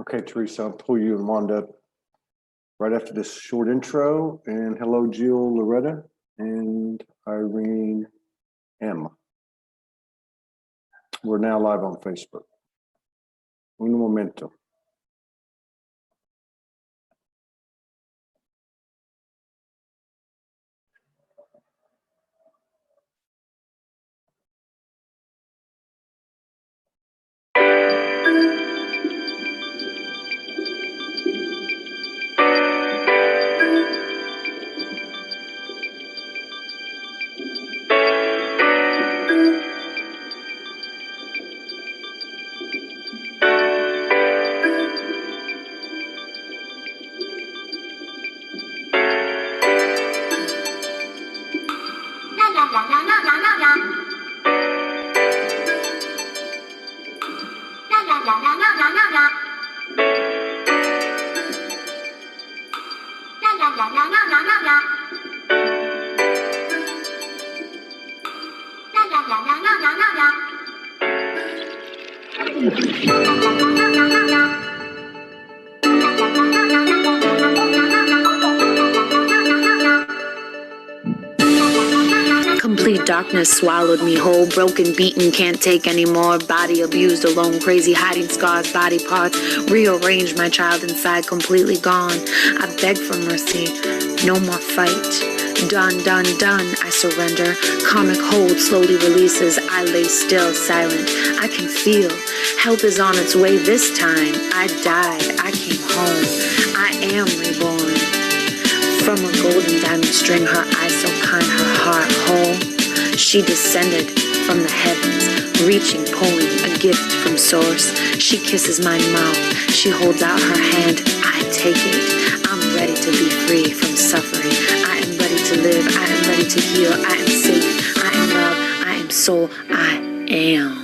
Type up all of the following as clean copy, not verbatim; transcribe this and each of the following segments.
Okay, Theresa, I'll pull you and Wanda up right after this short intro. And hello, Jill, Loretta, and Irene M. We're now live on Facebook. Un momento. Complete darkness swallowed me whole, broken, beaten, can't take anymore. Body abused, alone, crazy, hiding scars, body parts. Rearranged, my child inside, completely gone. I beg for mercy, no more fight. Done, done, done, I surrender. Karmic hold slowly releases. I lay still, silent. I can feel help is on its way this time. I died, I came home. I am reborn. From a golden diamond string, her eyes so kind, her heart whole. She descended from the heavens, reaching, pulling a gift from source. She kisses my mouth, she holds out her hand, I take it. I'm ready to be free from suffering. I am ready to live, I am ready to heal, I am safe, I am love, I am soul, I am.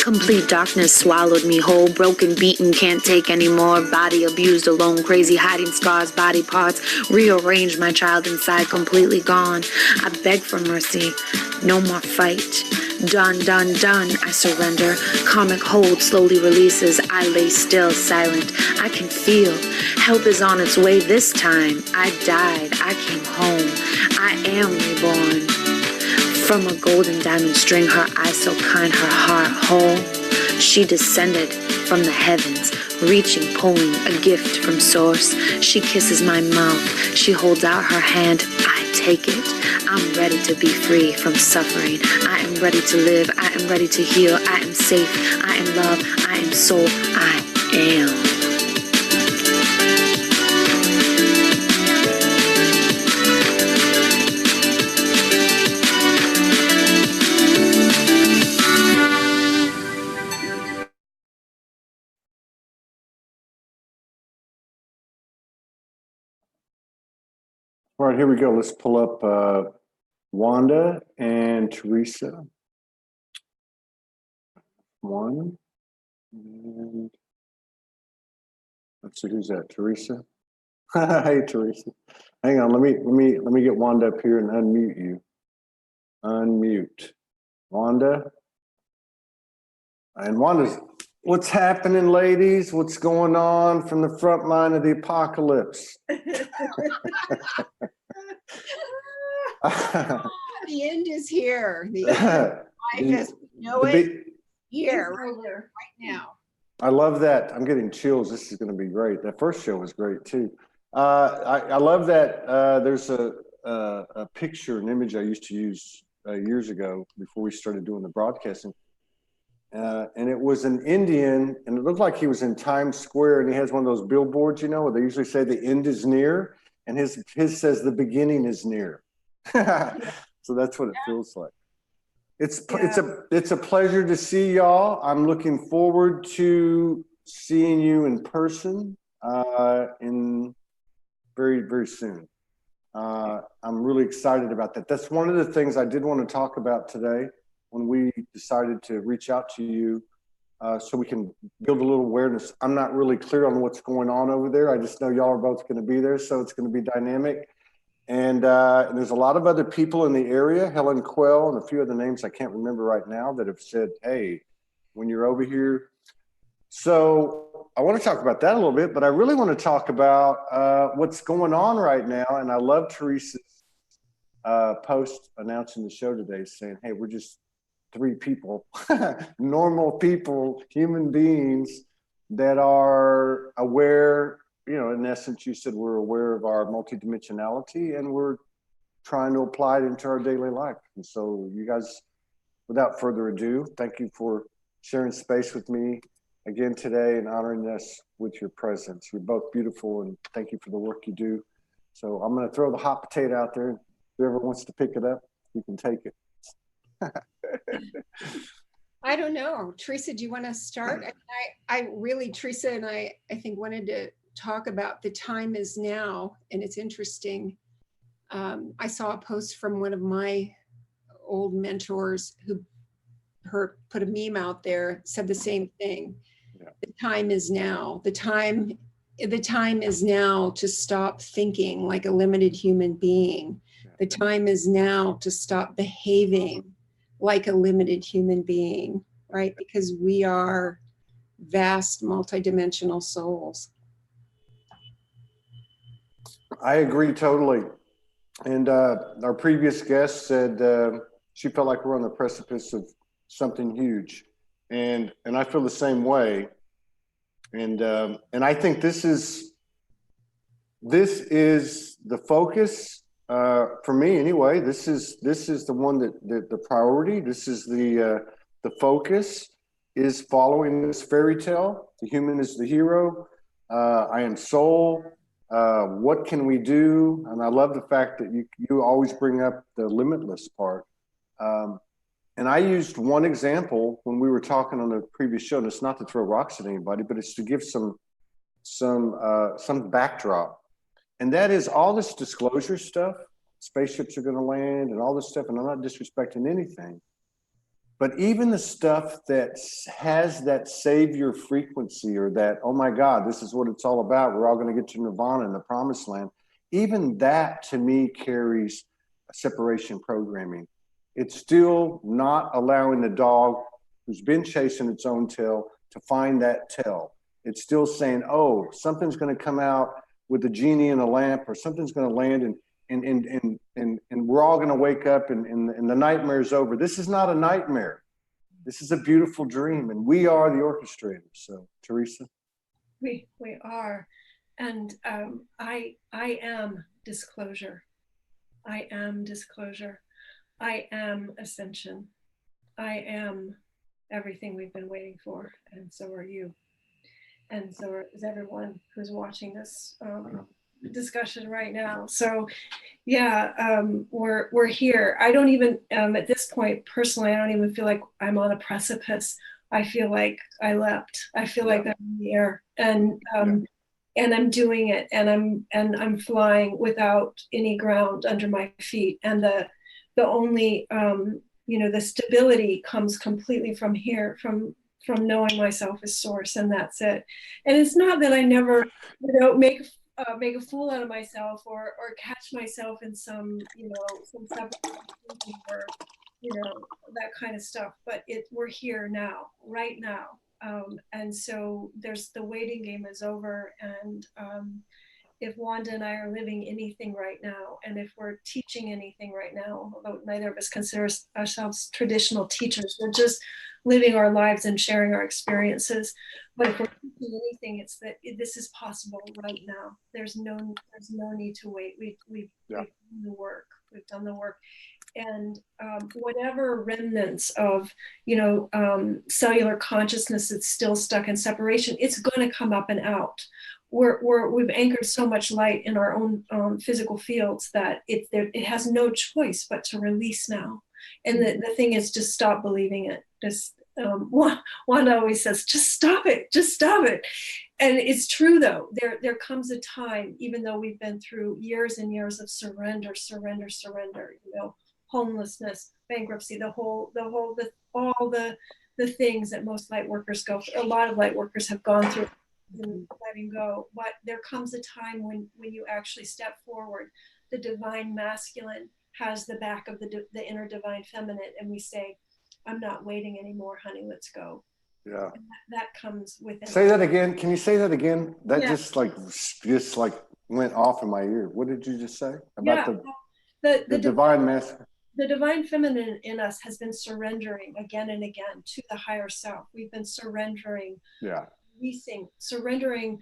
Complete darkness swallowed me whole, broken, beaten, can't take anymore. Body abused, alone, crazy, hiding scars, body parts. Rearranged, my child inside, completely gone. I beg for mercy, no more fight. Done, done, done, I surrender. Karmic hold slowly releases. I lay still, silent. I can feel help is on its way this time. I died, I came home. I am reborn. From a golden diamond string, her eyes so kind, her heart whole. She descended from the heavens, reaching, pulling a gift from source. She kisses my mouth, she holds out her hand, I take it. I'm ready to be free from suffering. I am ready to live, I am ready to heal, I am safe, I am love, I am soul, I am. All right, here we go. Let's pull up Wanda and Theresa. One. And let's see, who's that? Theresa? Hey, Theresa. Hang on, let me get Wanda up here and unmute you. Unmute. Wanda. And Wanda's, what's happening, ladies? What's going on from the front line of the apocalypse? The end is here. The end of life as we know it here, right now. I love that. I'm getting chills. This is going to be great. That first show was great too. I love that there's a picture, an image I used to use years ago before we started doing the broadcasting. And it was an Indian, and it looked like he was in Times Square, and he has one of those billboards, you know, where they usually say the end is near, and his says the beginning is near. So that's what it feels like. It's a pleasure to see y'all. I'm looking forward to seeing you in person in very, very soon. I'm really excited about that. That's one of the things I did want to talk about today when we decided to reach out to you so we can build a little awareness. I'm not really clear on what's going on over there. I just know y'all are both going to be there, so it's going to be dynamic. And there's a lot of other people in the area, Helen Quell and a few other names I can't remember right now, that have said, hey, when you're over here. So I want to talk about that a little bit, but I really want to talk about what's going on right now. And I love Theresa's post announcing the show today saying, hey, we're just 3 people, normal people, human beings that are aware. You know, in essence, you said we're aware of our multidimensionality and we're trying to apply it into our daily life. And so you guys, without further ado, thank you for sharing space with me again today and honoring us with your presence. You're both beautiful and thank you for the work you do. So I'm going to throw the hot potato out there. Whoever wants to pick it up, you can take it. I don't know. Theresa, do you want to start? I really, Theresa and I think wanted to talk about the time is now, and it's interesting. I saw a post from one of my old mentors who put a meme out there, said the same thing. Yeah. The time is now. The time is now to stop thinking like a limited human being. Yeah. The time is now to stop behaving like a limited human being, right? Because we are vast multidimensional souls. I agree totally. And our previous guest said she felt like we're on the precipice of something huge, and I feel the same way. And I think this is the focus for me anyway. This is the one that the priority. This is the focus is following this fairy tale. The human is the hero. I am soul. What can we do? And I love the fact that you always bring up the limitless part. And I used one example when we were talking on the previous show, and it's not to throw rocks at anybody, but it's to give some backdrop. And that is all this disclosure stuff. Spaceships are going to land and all this stuff. And I'm not disrespecting anything. But even the stuff that has that savior frequency, or that, oh my God, this is what it's all about. We're all going to get to nirvana in the promised land. Even that to me carries separation programming. It's still not allowing the dog who's been chasing its own tail to find that tail. It's still saying, oh, something's going to come out with a genie in a lamp, or something's going to land and we're all going to wake up and the nightmare's over. This is not a nightmare. This is a beautiful dream, and we are the orchestrators. So, Theresa? We are. And I am disclosure. I am disclosure. I am ascension. I am everything we've been waiting for, and so are you. And so is everyone who's watching this discussion right now. So yeah, we're here. I don't even, at this point, personally, I don't even feel like I'm on a precipice. I feel like I leapt. I feel like I'm in the air, and I'm doing it, and I'm flying without any ground under my feet. And the only, the stability comes completely from here, from knowing myself as source, and that's it. And it's not that I never, make a fool out of myself or catch myself in some separate or that kind of stuff. But we're here now, right now, and so there's the waiting game is over. And if Wanda and I are living anything right now, and if we're teaching anything right now, although neither of us consider ourselves traditional teachers, we're just living our lives and sharing our experiences. But if we're teaching anything, it's that this is possible right now. There's no need to wait. We've done the work. We've done the work. And whatever remnants of cellular consciousness that's still stuck in separation, it's going to come up and out. we've anchored so much light in our own physical fields that it has no choice but to release now. And the thing is, just stop believing it. Just Wanda always says, just stop it, just stop it. And it's true though. There comes a time, even though we've been through years and years of surrender, you know, homelessness, bankruptcy, all the things that most light workers go through. A lot of light workers have gone through and letting go. But there comes a time when you actually step forward. The divine masculine has the back of the inner divine feminine, and we say, I'm not waiting anymore, honey, let's go. Yeah. And that comes with it. Say that again. Can you say that again? That Yeah. just like went off in my ear. What did you just say about the divine masculine? The divine feminine in us has been surrendering again and again to the higher self. We've been surrendering, surrendering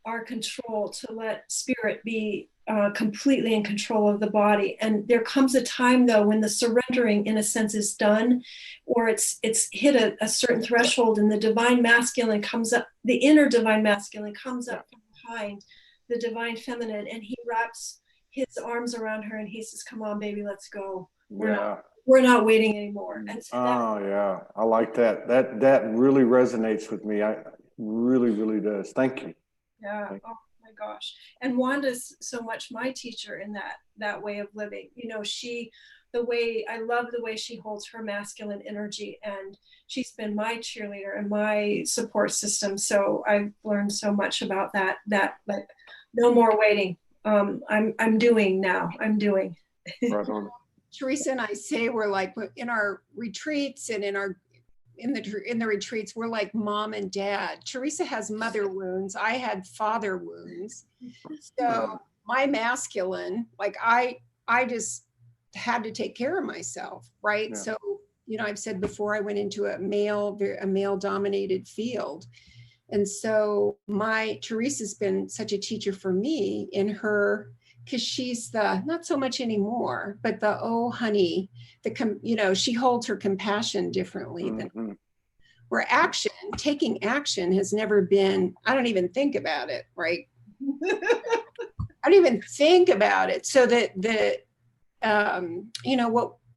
our control to let spirit be completely in control of the body. And there comes a time though when the surrendering in a sense is done, or it's hit a certain threshold, and the divine masculine comes up, the inner divine masculine comes up from behind the divine feminine, and he wraps his arms around her and he says, come on baby, let's go. We're not waiting anymore. And so I like that. That really resonates with me. I really does. Thank you. Yeah. Oh my gosh. And Wanda's so much my teacher in that way of living. You know, I love the way she holds her masculine energy, and she's been my cheerleader and my support system. So I've learned so much about that like no more waiting. I'm doing now. I'm doing. Right on. Theresa and I say we're like in our retreats and in the retreats, we're like mom and dad. Theresa has mother wounds. I had father wounds. So my masculine, like I just had to take care of myself, right? Yeah. So, you know, I've said before, I went into a male dominated field. And so Theresa's been such a teacher for me in her, because she's not so much anymore, but oh honey, she holds her compassion differently than where taking action has never been, I don't even think about it, right? I don't even think about it. So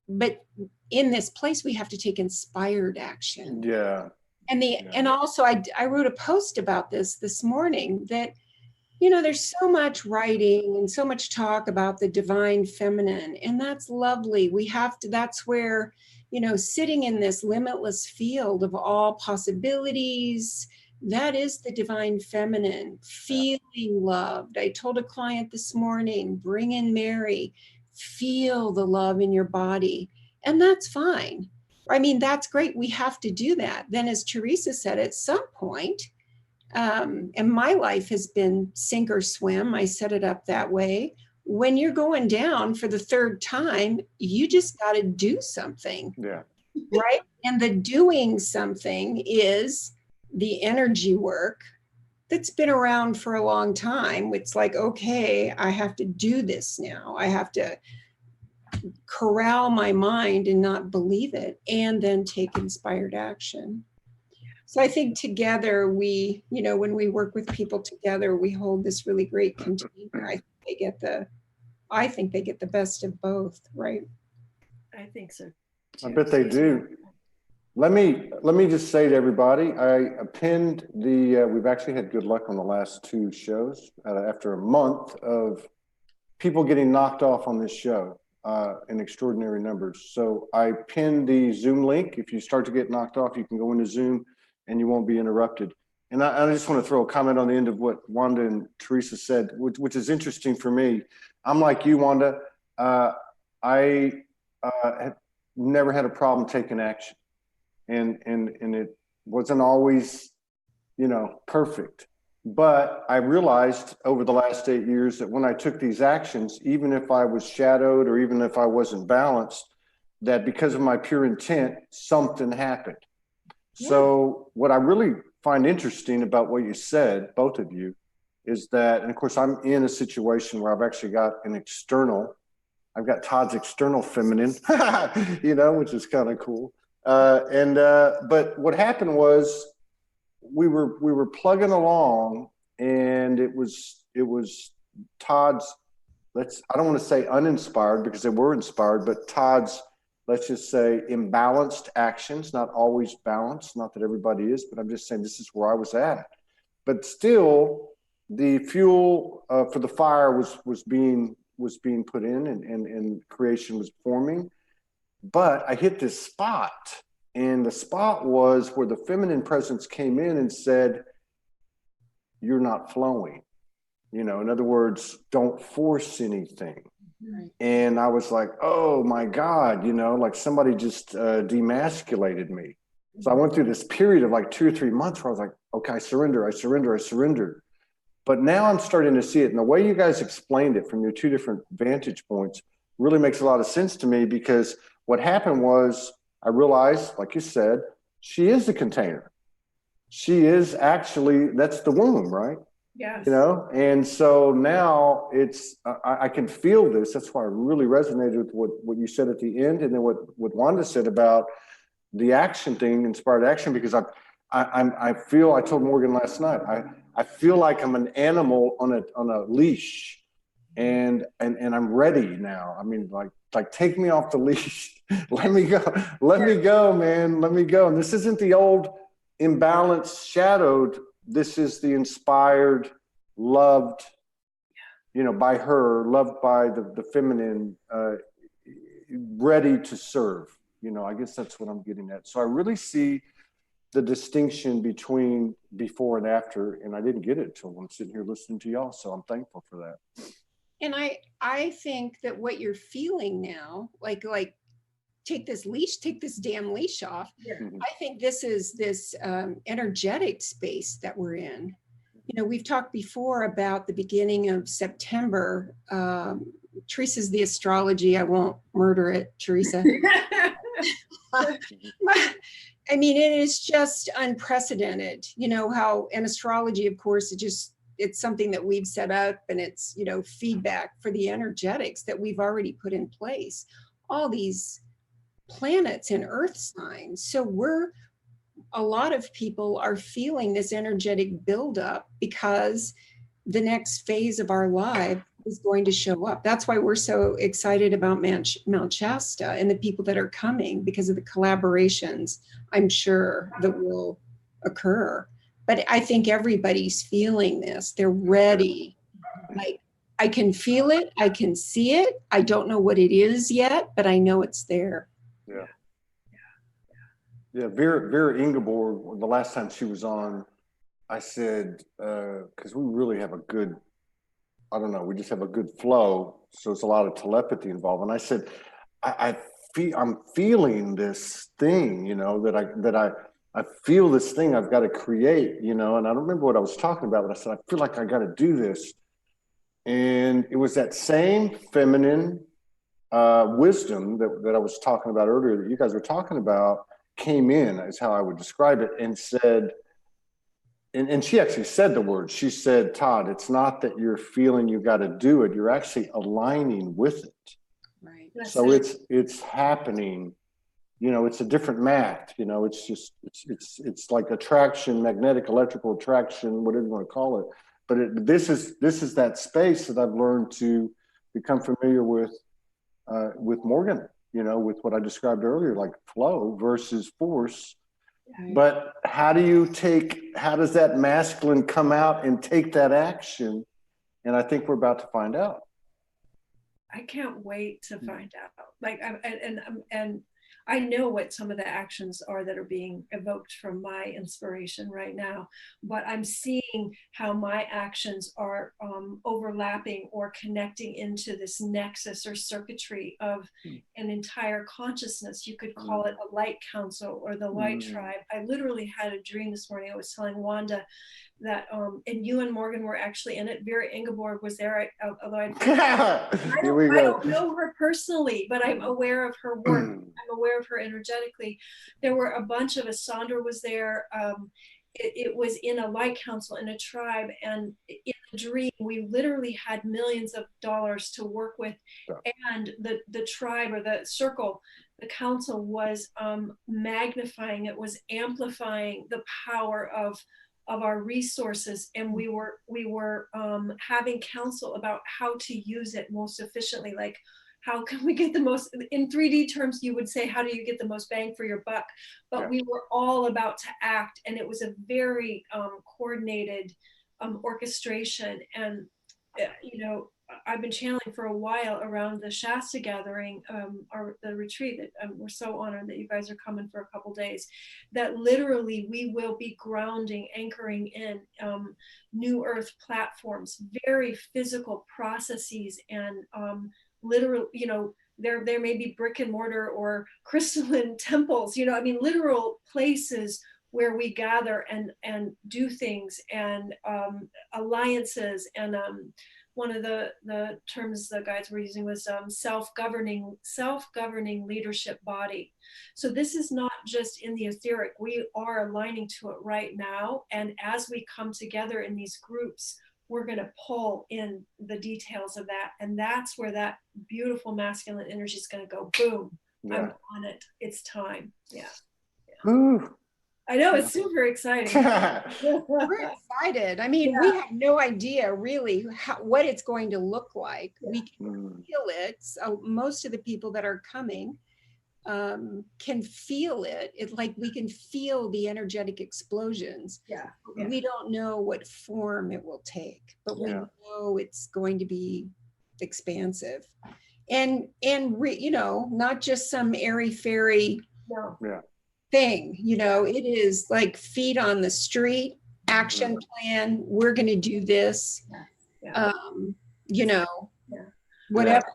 but in this place, we have to take inspired action. Yeah. And also I wrote a post about this morning that, you know, there's so much writing and so much talk about the divine feminine, and that's lovely. That's where, you know, sitting in this limitless field of all possibilities, that is the divine feminine, feeling loved. I told a client this morning, bring in Mary, feel the love in your body, and that's fine. I mean, that's great. We have to do that. Then, as Theresa said, at some point, and my life has been sink or swim. I set it up that way. When you're going down for the third time, you just got to do something. Yeah. Right. And the doing something is the energy work that's been around for a long time. It's like, okay, I have to do this now. I have to corral my mind and not believe it, and then take inspired action. So I think together we, you know, when we work with people together, we hold this really great container. I think they get the best of both, right? I think so too. I bet they do. Let me just say to everybody, I pinned we've actually had good luck on the last 2 shows after a month of people getting knocked off on this show in extraordinary numbers. So I pinned the Zoom link. If you start to get knocked off, you can go into Zoom and you won't be interrupted. And I just want to throw a comment on the end of what Wanda and Theresa said, which is interesting for me. I'm like you, Wanda. I have never had a problem taking action. And it wasn't always, you know, perfect. But I realized over the last 8 years that when I took these actions, even if I was shadowed or even if I wasn't balanced, that because of my pure intent, something happened. Yeah. So what I really find interesting about what you said, both of you, is that, and of course I'm in a situation where I've actually got I've got Todd's external feminine, you know, which is kind of cool. But what happened was we were plugging along, and it was Todd's, I don't want to say uninspired because they were inspired, but Todd's, let's just say, imbalanced actions, not always balanced, not that everybody is, but I'm just saying this is where I was at. But still, the fuel for the fire was being put in, and creation was forming. But I hit this spot, and the spot was where the feminine presence came in and said, you're not flowing. In other words, don't force anything. Right. And I was like, oh my God, like somebody just demasculated me. So I went through this period of like 2 or 3 months where I was like, okay, I surrender. But now I'm starting to see it. And the way you guys explained it from your 2 different vantage points really makes a lot of sense to me, because what happened was I realized, like you said, she is the container. She is actually, that's the womb, right? Yes. And so now I can feel this. That's why I really resonated with what you said at the end, and then what Wanda said about the action thing, inspired action, because I feel, I told Morgan last night, I feel like I'm an animal on a leash, and I'm ready now. I mean, like take me off the leash. Let me go, man. Let me go. And this isn't the old imbalanced, shadowed. This is the inspired, loved, by her, loved by the feminine, ready to serve. I guess that's what I'm getting at. So I really see the distinction between before and after, and I didn't get it until I'm sitting here listening to y'all. So I'm thankful for that. And I think that what you're feeling now, like take this damn leash off. Yeah. I think this is this energetic space that we're in. We've talked before about the beginning of September. Teresa's the astrology. I won't murder it, Theresa. I mean, it is just unprecedented. How in astrology, of course, it's something that we've set up, and it's, feedback for the energetics that we've already put in place. All these planets and earth signs. So a lot of people are feeling this energetic buildup because the next phase of our life is going to show up. That's why we're so excited about Mount Shasta and the people that are coming, because of the collaborations, I'm sure, that will occur. But I think everybody's feeling this. They're ready. Like, I can feel it. I can see it. I don't know what it is yet, but I know it's there. Yeah, Vera Ingeborg, the last time she was on, I said, because we really have a good, I don't know, we just have a good flow. So it's a lot of telepathy involved. And I said, I'm feeling this thing, that I feel this thing I've got to create, and I don't remember what I was talking about, but I said, I feel like I got to do this. And it was that same feminine wisdom that I was talking about earlier, that you guys were talking about, came in, is how I would describe it, and said, and she actually said the word, she said, Todd, it's not that you're feeling you got to do it, you're actually aligning with it. Right. So it's happening, it's a different math, it's just, it's like attraction, magnetic, electrical attraction, whatever you want to call it. But this is that space that I've learned to become familiar with Morgan, with what I described earlier, like flow versus force. Right. But how does that masculine come out and take that action? And I think we're about to find out. I can't wait to find out. Like, and I know what some of the actions are that are being evoked from my inspiration right now, but I'm seeing how my actions are overlapping or connecting into this nexus or circuitry of an entire consciousness. You could call it a light council or the light tribe. I literally had a dream this morning. I was telling Wanda that, and you and Morgan were actually in it. Vera Ingeborg was there, although I don't know her personally, but I'm aware of her work. I'm aware of her energetically. There were a bunch of us. Sandra was there. It was in a light council in a tribe, and in a dream we literally had millions of dollars to work with, and the tribe or the circle, the council was magnifying, it was amplifying the power of our resources, and we were having counsel about how to use it most efficiently. Like, how can we get the most, in 3D terms, you would say, how do you get the most bang for your buck? But we were all about to act, and it was a very coordinated orchestration. And, you know, I've been channeling for a while around the Shasta gathering, or the retreat that we're so honored that you guys are coming for a couple days, that literally we will be grounding, anchoring in new earth platforms, very physical processes, and literal, you know, there may be brick and mortar or crystalline temples, you know, I mean, literal places where we gather and do things, and alliances, and one of the terms the guides were using was self-governing leadership body. So this is not just in the etheric, we are aligning to it right now. And as we come together in these groups, we're going to pull in the details of that. And that's where that beautiful masculine energy is going to go, boom, I'm on it. It's time. Yeah. Ooh. I know, it's super exciting. We're excited. I mean, we have no idea really what it's going to look like. We can feel it. So most of the people that are coming can feel it. It's like we can feel the energetic explosions. Yeah. We don't know what form it will take, but we know it's going to be expansive. And you know, not just some airy-fairy thing, you know, it is like feet on the street, action plan, we're going to do this, you know, whatever.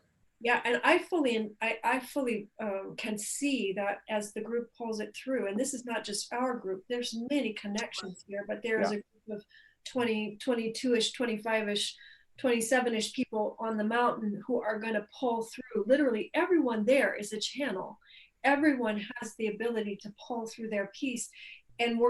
Yeah, and I fully can see that as the group pulls it through, and this is not just our group, there's many connections here, but there's a group of 20, 22-ish, 25-ish, 27-ish people on the mountain who are going to pull through. Literally everyone there is a channel. Everyone has the ability to pull through their piece, and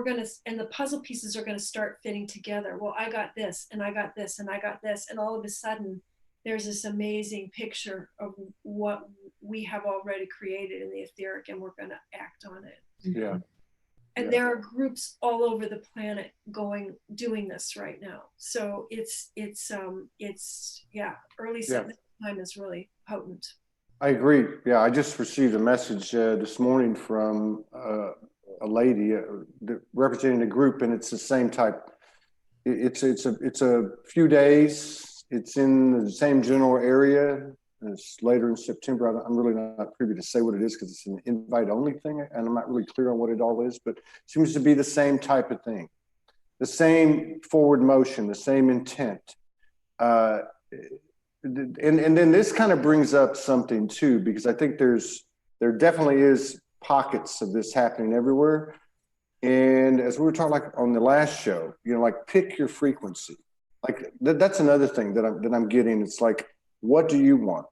and the puzzle pieces are going to start fitting together. Well, I got this, and I got this, and I got this, and all of a sudden there's this amazing picture of what we have already created in the etheric, and we're going to act on it. Yeah. And there are groups all over the planet doing this right now. So it's early time is really potent. I agree. Yeah, I just received a message this morning from a lady representing a group, and it's the same type. It's a few days. It's in the same general area. And it's later in September. I'm really not privy to say what it is because it's an invite-only thing, and I'm not really clear on what it all is. But it seems to be the same type of thing, the same forward motion, the same intent. And then this kind of brings up something too, because I think there definitely is pockets of this happening everywhere. And as we were talking like on the last show, you know, like pick your frequency. Like that's another thing that I'm getting. It's like, what do you want?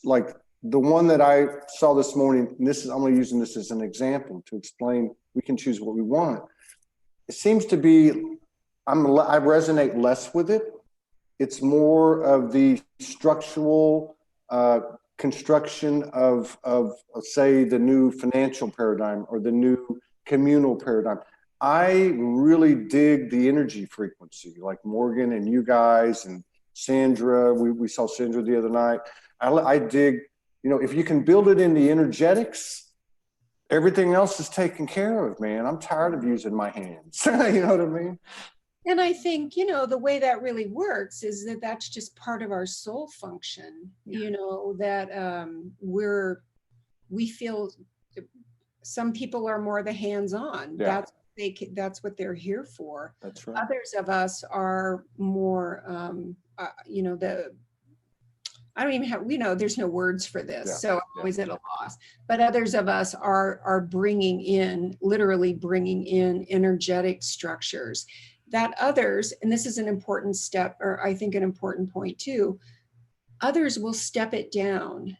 Like the one that I saw this morning, and I'm only using this as an example to explain we can choose what we want. It seems to be, I resonate less with it. It's more of the structural construction of say, the new financial paradigm or the new communal paradigm. I really dig the energy frequency, like Morgan and you guys and Sandra. We saw Sandra the other night. I dig, you know, if you can build it in the energetics, everything else is taken care of, man. I'm tired of using my hands. You know what I mean? And I think, you know, the way that really works is that that's just part of our soul function, you know, that we feel some people are more the hands-on. That's what they're here for. That's right. Others of us are more, you know, I don't even have, you know, there's no words for this. So I'm always at a loss. But others of us are literally bringing in energetic structures that others, and this is an important step, or I think an important point too, others will step it down.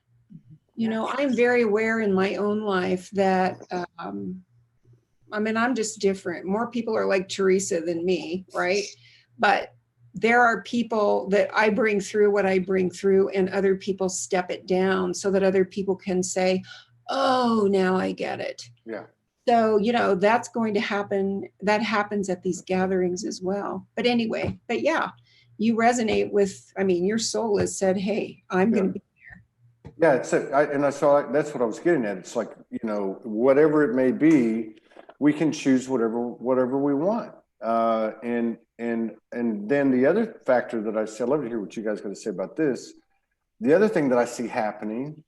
You know, I'm very aware in my own life that, I mean, I'm just different. More people are like Theresa than me, right? But there are people that I bring through what I bring through, and other people step it down so that other people can say, oh, now I get it. Yeah. So, you know, that's going to happen. That happens at these gatherings as well. But anyway, but yeah, you resonate with, I mean, your soul has said, hey, I'm going to be. Yeah, it's that's what I was getting at. It's like, you know, whatever it may be, we can choose whatever we want. And then the other factor that I see, I'd love to hear what you guys got to say about this. The other thing that I see happening,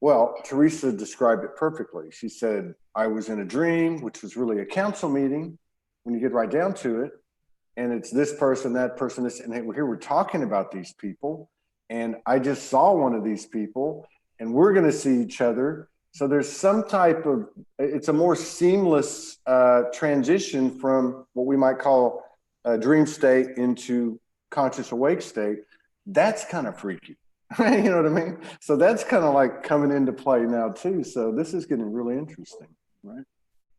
well, Theresa described it perfectly. She said, I was in a dream, which was really a council meeting when you get right down to it. And it's this person, that person, this, and here we're talking about these people. And I just saw one of these people, and we're going to see each other. So there's some type of, it's a more seamless transition from what we might call a dream state into conscious awake state. That's kind of freaky. You know what I mean? So that's kind of like coming into play now too. So this is getting really interesting, right?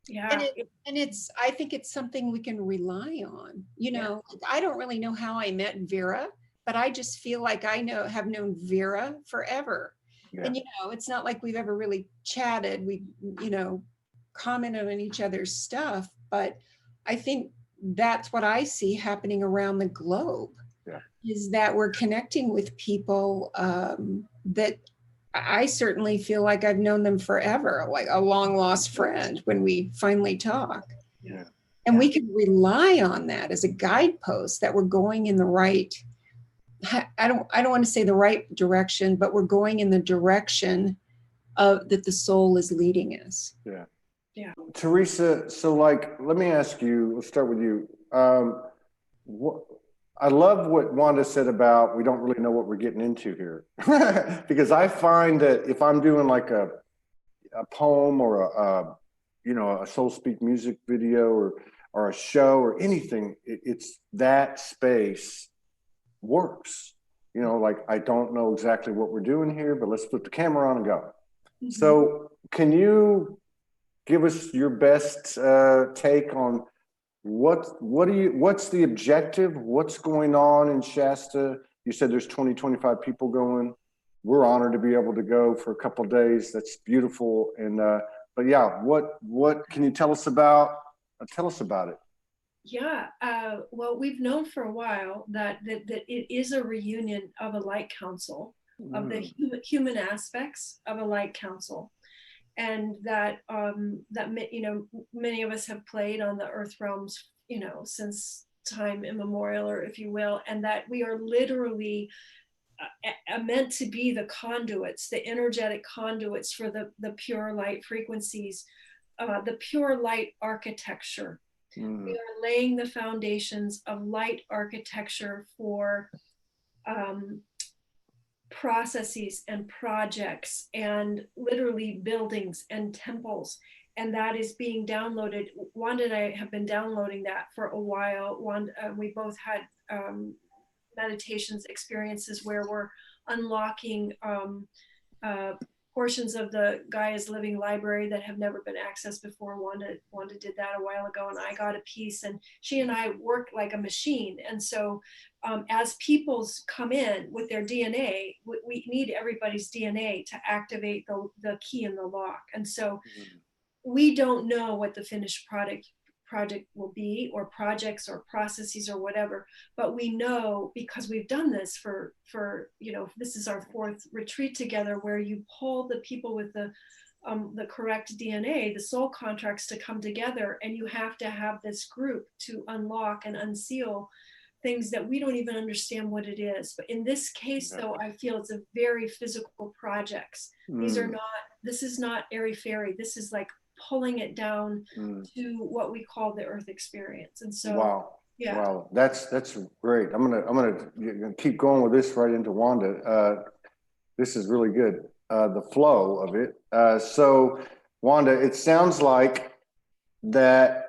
Yeah. And it's, I think it's something we can rely on. You know, I don't really know how I met Vera, but I just feel like I have known Vera forever. Yeah. And, you know, it's not like we've ever really chatted. We, you know, commented on each other's stuff, but I think that's what I see happening around the globe. Yeah. Is that we're connecting with people that I certainly feel like I've known them forever, like a long lost friend when we finally talk. Yeah. And we can rely on that as a guidepost that we're going in the right, I don't want to say the right direction, but we're going in the direction of that the soul is leading us. Yeah. Yeah. Theresa, so like, let me ask you, let's start with you. I love what Wanda said about we don't really know what we're getting into here. Because I find that if I'm doing like a poem or a Soul Speak music video or a show or anything, it's that space works. You know, like I don't know exactly what we're doing here, but let's put the camera on and go. Mm-hmm. So can you give us your best take on what's the objective? What's going on in Shasta? You said there's 20-25 people going. We're honored to be able to go for a couple of days. That's beautiful. And but yeah, what can you tell us about? Tell us about it. Yeah, well, we've known for a while that it is a reunion of a light council, of the human aspects of a light council. And that you know, many of us have played on the earth realms, you know, since time immemorial, or if you will, and that we are literally meant to be the conduits, the energetic conduits for the pure light frequencies, the pure light architecture. We are laying the foundations of light architecture for processes and projects and literally buildings and temples, and that is being downloaded. Wanda and I have been downloading that for a while. We both had meditations experiences where we're unlocking portions of the Gaia's Living Library that have never been accessed before. Wanda did that a while ago, and I got a piece, and she and I work like a machine. And so as peoples come in with their DNA, we need everybody's DNA to activate the key in the lock. And so we don't know what the finished project will be, or projects or processes or whatever, but we know, because we've done this for you know, this is our 4th retreat together, where you pull the people with the correct DNA, the soul contracts, to come together, and you have to have this group to unlock and unseal things that we don't even understand what it is. But in this case, though, I feel it's a very physical projects. This is not airy-fairy. This is like pulling it down to what we call the earth experience. And so wow, that's great. I'm gonna keep going with this right into Wanda. This is really good, the flow of it. So Wanda, it sounds like that,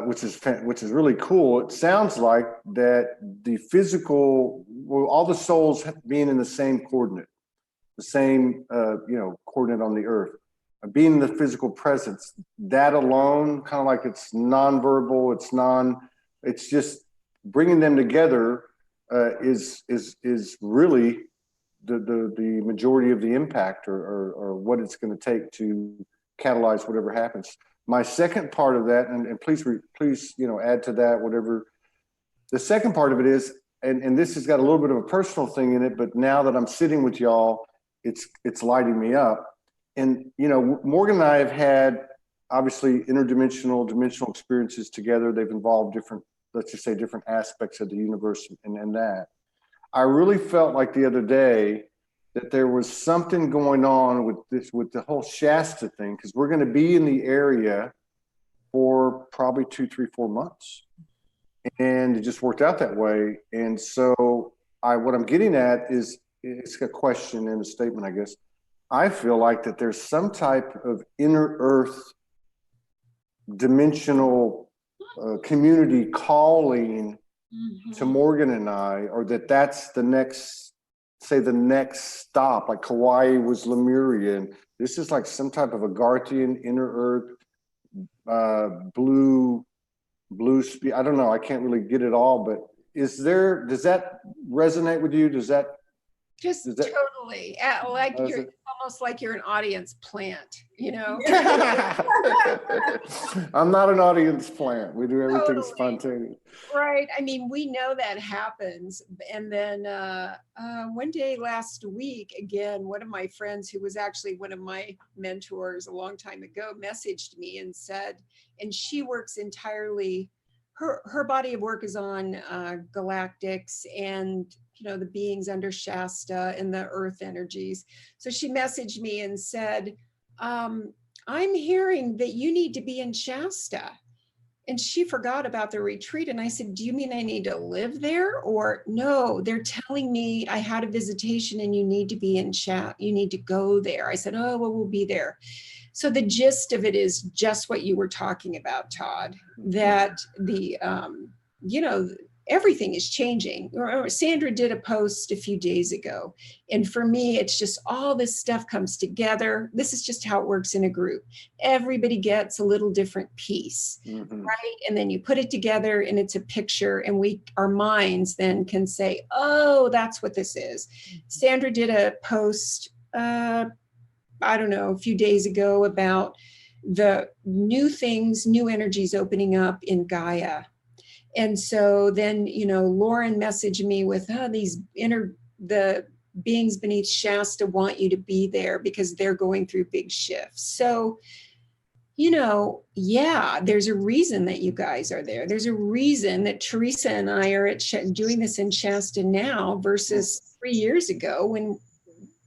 which is really cool. It sounds like that the physical, well, all the souls being in the same coordinate, the same coordinate on the earth, being the physical presence, that alone, kind of like it's nonverbal, it's just bringing them together is really the majority of the impact, or what it's going to take to catalyze whatever happens. my second part of that, and please, you know, add to that whatever. The second part of it is, and this has got a little bit of a personal thing in it, but now that I'm sitting with y'all, it's lighting me up. And, you know, Morgan and I have had obviously dimensional experiences together. They've involved different, let's just say, different aspects of the universe and that. I really felt like the other day that there was something going on with the whole Shasta thing, because we're going to be in the area for probably 2, 3, 4 months. And it just worked out that way. And so what I'm getting at is, it's a question and a statement, I guess. I feel like that there's some type of inner earth dimensional community calling to Morgan and I, or that's the next, say the next stop, like Kauai was Lemuria. And this is like some type of a Garthian inner earth, blue, I don't know. I can't really get it all, but does that resonate with you? Does that? Totally. Like you're almost like you're an audience plant, you know? I'm not an audience plant. We do everything Totally. spontaneous. Right. I mean, we know that happens. And then one day last week, again, one of my friends who was actually one of my mentors a long time ago messaged me and said, and she works entirely, her body of work is on galactics and, you know, the beings under Shasta and the earth energies. So she messaged me and said, I'm hearing that you need to be in Shasta. And she forgot about the retreat. And I said, do you mean I need to live there? Or no, they're telling me I had a visitation and you need to be in you need to go there. I said, oh, well, we'll be there. So the gist of it is just what you were talking about, Todd, that you know, everything is changing. Sandra did a post a few days ago. And for me, it's just all this stuff comes together. This is just how it works in a group. Everybody gets a little different piece, right? And then you put it together and it's a picture, and our minds then can say, oh, that's what this is. Sandra did a post, I don't know, a few days ago about the new things, new energies opening up in Gaia. And so then, you know, Lauren messaged me with the beings beneath Shasta want you to be there because they're going through big shifts. So, you know, yeah, there's a reason that you guys are there. There's a reason that Theresa and I are doing this in Shasta now versus 3 years ago when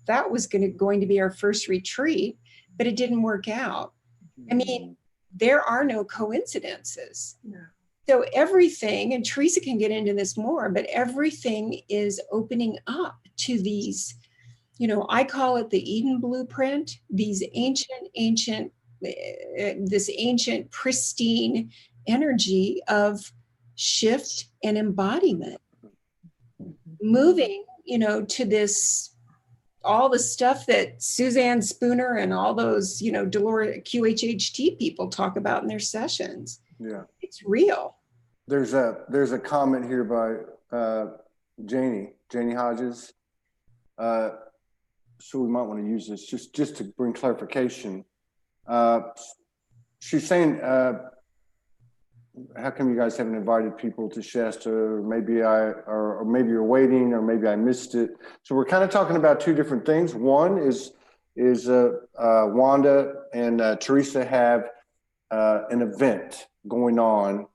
that was going to be our first retreat, but it didn't work out. I mean, there are no coincidences. No. So everything, and Theresa can get into this more, but everything is opening up to these, you know, I call it the Eden blueprint, these ancient, this ancient pristine energy of shift and embodiment, moving, you know, to this, all the stuff that Suzanne Spooner and all those, you know, Dolores QHHT people talk about in their sessions. Yeah. It's real. There's a comment here by Janie Hodges. So we might want to use this just to bring clarification. She's saying, how come you guys haven't invited people to Shasta? Or maybe or maybe you're waiting, or maybe I missed it. So we're kind of talking about two different things. One is Wanda and Theresa have an event going on,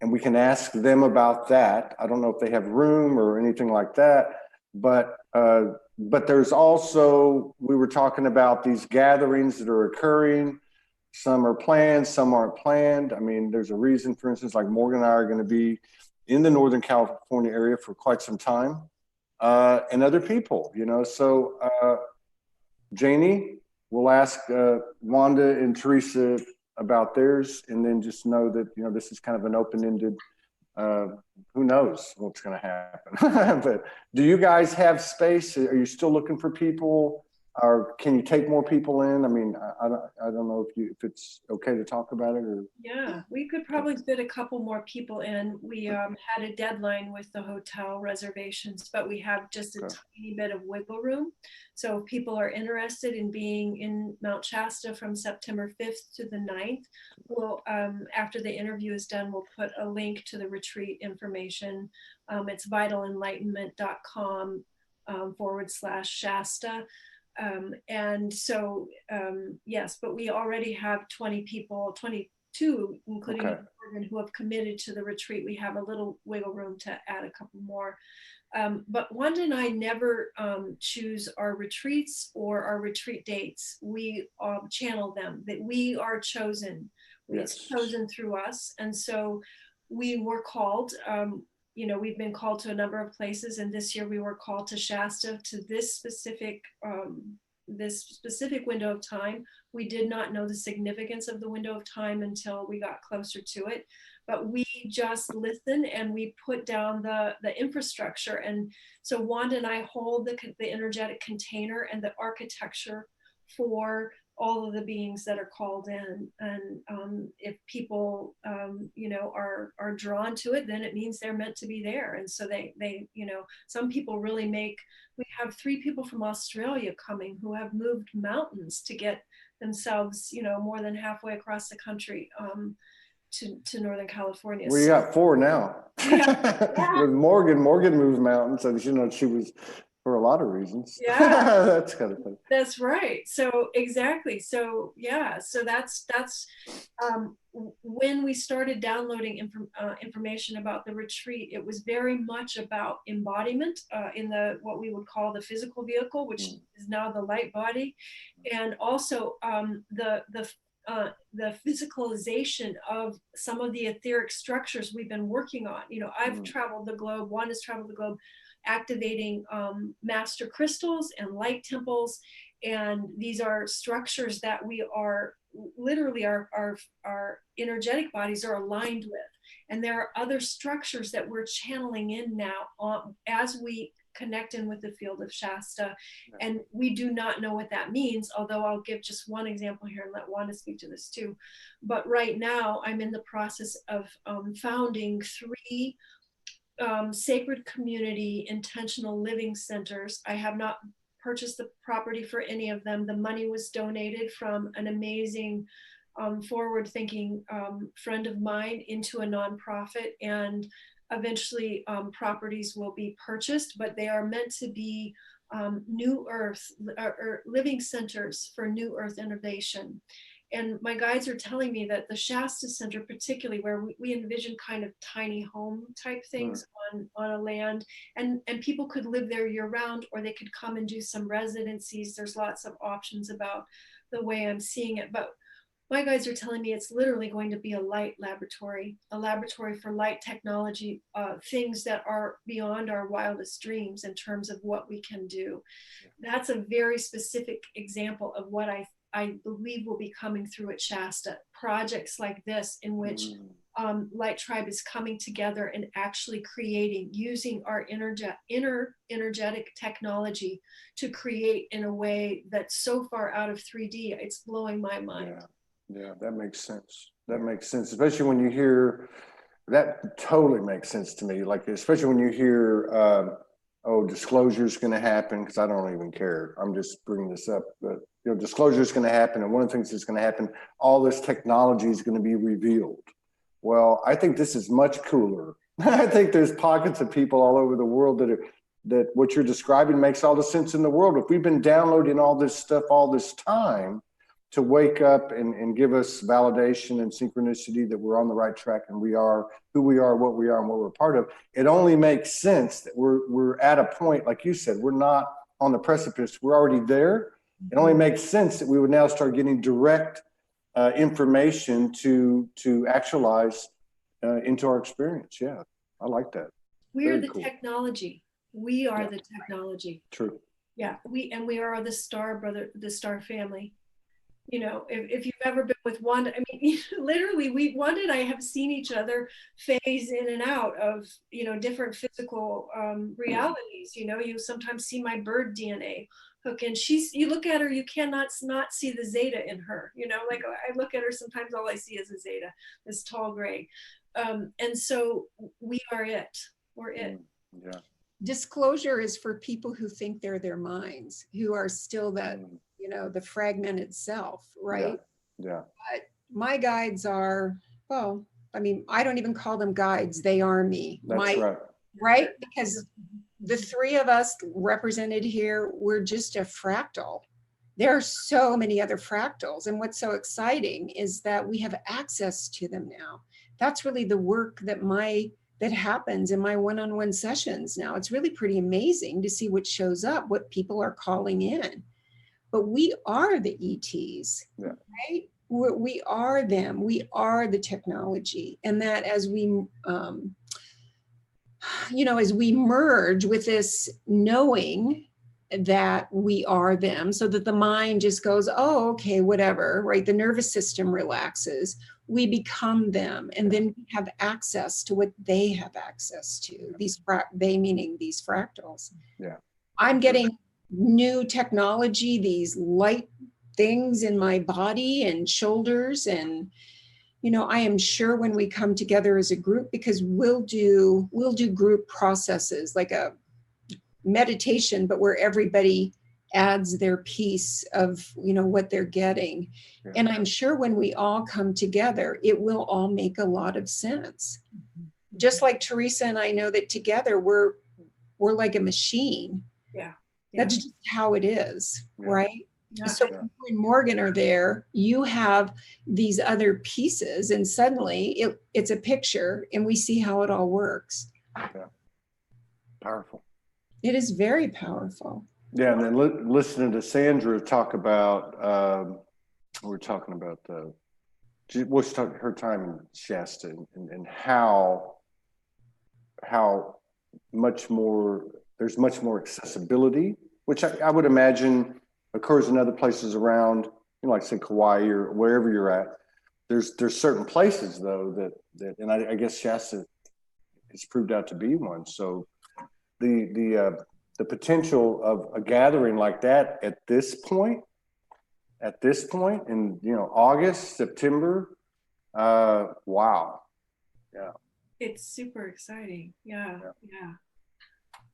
and we can ask them about that. I don't know if they have room or anything like that, but there's also, we were talking about these gatherings that are occurring. Some are planned, some aren't planned. I mean, there's a reason, for instance, like Morgan and I are going to be in the Northern California area for quite some time, and other people, you know. So Janie, we'll ask Wanda and Theresa about theirs, and then just know that, you know, this is kind of an open-ended, who knows what's going to happen. But do you guys have space? Are you still looking for people? or can you take more people in? I mean, I don't know if it's okay to talk about it or. Yeah, we could probably fit a couple more people in. We had a deadline with the hotel reservations, but we have just a tiny bit of wiggle room. So if people are interested in being in Mount Shasta from September 5th to the 9th, we'll, after the interview is done, we'll put a link to the retreat information. It's vitalenlightenment.com /Shasta. And so, yes, but we already have 20 people, 22, including Morgan, who have committed to the retreat. We have a little wiggle room to add a couple more. But Wanda and I never choose our retreats or our retreat dates. We channel them, that we are chosen. It's chosen through us. And so we were called, you know, we've been called to a number of places, and this year we were called to Shasta, to this specific window of time. We did not know the significance of the window of time until we got closer to it, but we just listened and we put down the infrastructure. And so Wanda and I hold the energetic container and the architecture for all of the beings that are called in. And if people, you know, are drawn to it, then it means they're meant to be there. And so they, you know, some people really we have 3 people from Australia coming who have moved mountains to get themselves, you know, more than halfway across the country to Northern California. We got 4 now. With Morgan moved mountains, and you know, she was, for a lot of reasons. Yeah. That's kind of funny. That's right. So exactly. So yeah. So that's when we started downloading information about the retreat. It was very much about embodiment in what we would call the physical vehicle, which is now the light body, and also the physicalization of some of the etheric structures we've been working on. You know, I've traveled the globe. Wanda's traveled the globe, activating master crystals and light temples. And these are structures that we are literally our energetic bodies are aligned with. And there are other structures that we're channeling in now as we connect in with the field of Shasta. And we do not know what that means, although I'll give just one example here and let Wanda speak to this too. But right now I'm in the process of founding 3 sacred community intentional living centers. I have not purchased the property for any of them. The money was donated from an amazing forward-thinking friend of mine into a nonprofit, and eventually properties will be purchased, but they are meant to be new earth or living centers for new earth innovation. And my guides are telling me that the Shasta Center, particularly where we envision kind of tiny home type things on a land, and people could live there year round, or they could come and do some residencies. There's lots of options about the way I'm seeing it. But my guides are telling me it's literally going to be a light laboratory, a laboratory for light technology, things that are beyond our wildest dreams in terms of what we can do. That's a very specific example of what I believe will be coming through at Shasta. Projects like this in which Light Tribe is coming together and actually creating, using our inner energetic technology to create in a way that's so far out of 3D, it's blowing my mind. Yeah, that makes sense. That makes sense, especially when you hear, that totally makes sense to me. Like, especially when you hear, oh, disclosure is going to happen, because I don't even care. I'm just bringing this up, but you know, disclosure is going to happen, and one of the things that's going to happen, all this technology is going to be revealed. Well, I think this is much cooler. I think there's pockets of people all over the world that what you're describing makes all the sense in the world. If we've been downloading all this stuff all this time to wake up and give us validation and synchronicity that we're on the right track and we are who we are, what we are, and what we're part of, it only makes sense that we're at a point, like you said, we're not on the precipice, we're already there. It only makes sense that we would now start getting direct information to actualize into our experience. Yeah, I like that. We are the technology. We are the technology. True. Yeah, we are the star family. You know, if you've ever been with Wanda, I mean, literally, Wanda and I have seen each other phase in and out of, you know, different physical realities. You know, you sometimes see my bird DNA hook in. You look at her, you cannot not see the zeta in her, you know, like I look at her, sometimes all I see is a zeta, this tall gray. And so we are it, we're it. Yeah. Disclosure is for people who think they're their minds, who are still that, you know, the fragmented self, right? Yeah. But my guides are, well, I mean, I don't even call them guides. They are me. That's right. Right? Because the three of us represented here, we're just a fractal. There are so many other fractals. And what's so exciting is that we have access to them now. That's really the work that happens in my one-on-one sessions now. It's really pretty amazing to see what shows up, what people are calling in. But we are the ETs, right? We are them. We are the technology. And that as we, as we merge with this knowing that we are them, so that the mind just goes, oh, okay, whatever, right? The nervous system relaxes. We become them, and then we have access to what they have access to. They meaning these fractals. Yeah. I'm getting new technology, these light things in my body and shoulders, and I am sure when we come together as a group, because we'll do group processes like a meditation, but where everybody adds their piece of what they're getting. Yeah. And I'm sure when we all come together, it will all make a lot of sense. Just like Theresa and I know that together we're like a machine. Yeah. That's just how it is, right? Yeah. So when you and Morgan are there, you have these other pieces, and suddenly it's a picture, and we see how it all works. Yeah. Powerful. It is very powerful. Yeah, and then listening to Sandra talk about, we're talking about her time in Shasta, and how much more, there's much more accessibility, which I would imagine occurs in other places around, like say Kauai or wherever you're at. There's certain places though that and I guess Shasta has proved out to be one. So the potential of a gathering like that at this point in August, September, wow. Yeah. It's super exciting. Yeah.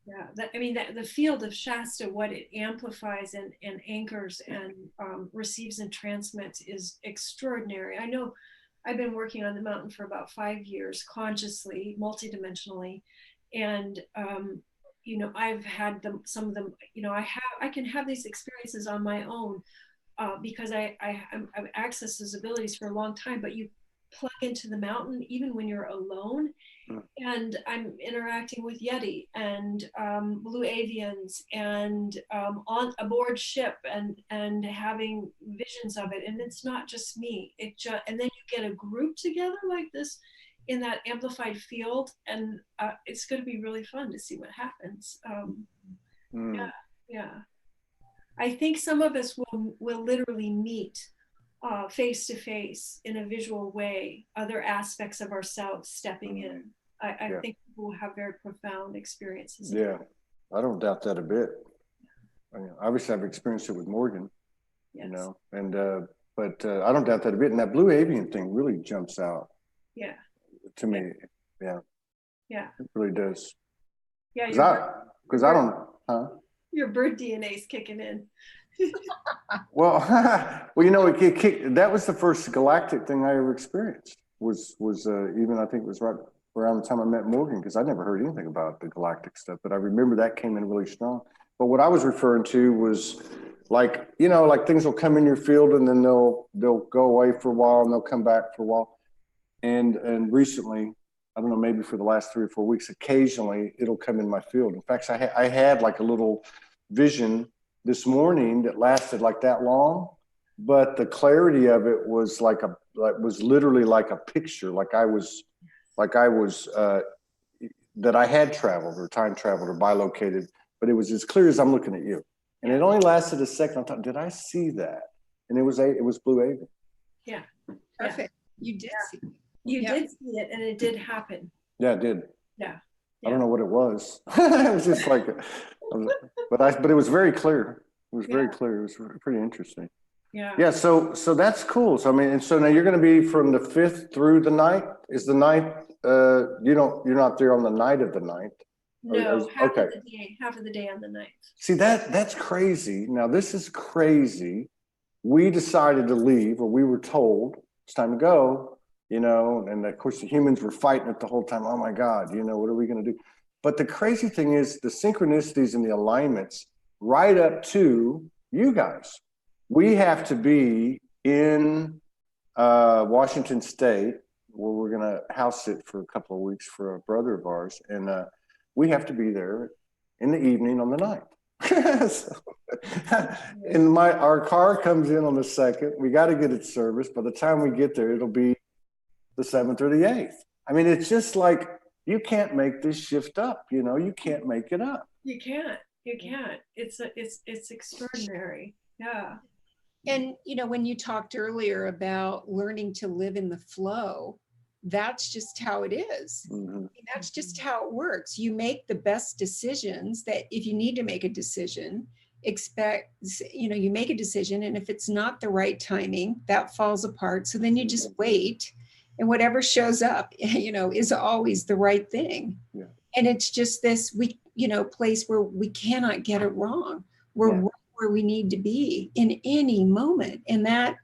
The field of Shasta, what it amplifies and anchors and receives and transmits is extraordinary. I know I've been working on the mountain for about 5 years, consciously, multidimensionally, and I've had some of them. I can have these experiences on my own because I've accessed those abilities for a long time. But you plug into the mountain even when you're alone, and I'm interacting with Yeti and blue avians and on aboard ship and having visions of it, and it's not just me. And then you get a group together like this in that amplified field, and it's going to be really fun to see what happens. Yeah. I think some of us will literally meet face to face in a visual way, other aspects of ourselves stepping in. I think people will have very profound experiences. Yeah, I don't doubt that a bit. Obviously I've experienced it with Morgan, yes. But I don't doubt that a bit. And that blue avian thing really jumps out. Yeah. To me, yeah. It really does. Yeah. Because I don't, Your bird DNA is kicking in. Well, it kicked. That was the first galactic thing I ever experienced. Was even, I think it was right around the time I met Morgan, because I never heard anything about the galactic stuff, but I remember that came in really strong. But what I was referring to was like things will come in your field and then they'll go away for a while and they'll come back for a while. And recently, I don't know, maybe for the last 3 or 4 weeks, occasionally it'll come in my field. In fact, I had like a little vision this morning that lasted like that long, but the clarity of it was was literally like a picture, like I was that I had traveled or time traveled or bilocated, but it was as clear as I'm looking at you. And it only lasted a second. I thought, did I see that? And it was blue avian. Yeah. Perfect. You did see it. You did see it, and it did happen. Yeah, it did. Yeah. I don't know what it was. It was just like, but it was very clear. was very clear. It was pretty interesting. Yeah. Yeah. So that's cool. So I mean, and so now you're going to be from the 5th through the 9th. Is the 9th? You're not there on the night of the 9th. No, half of the day on the 9th. See, that's crazy. Now this is crazy. We decided to leave, or we were told it's time to go, you know, and of course the humans were fighting it the whole time. Oh my God, you know, what are we going to do? But the crazy thing is the synchronicities and the alignments right up to you guys. We have to be in Washington State, where we're going to house sit for a couple of weeks for a brother of ours. And we have to be there in the evening on the 9th. And our car comes in on the 2nd. We got to get it serviced. By the time we get there, it'll be the 7th or the 8th. I mean, it's just like, you can't make this shift up. You know, you can't make it up. You can't. It's extraordinary. Yeah. And, you know, when you talked earlier about learning to live in the flow, that's just how it is. Mm-hmm. That's just how it works. You make the best decisions that if you need to make a decision, you make a decision. And if it's not the right timing, that falls apart. So then you just wait, and whatever shows up, you know, is always the right thing. Yeah. And it's just this place where we cannot get it wrong. We're right where we need to be in any moment. And that,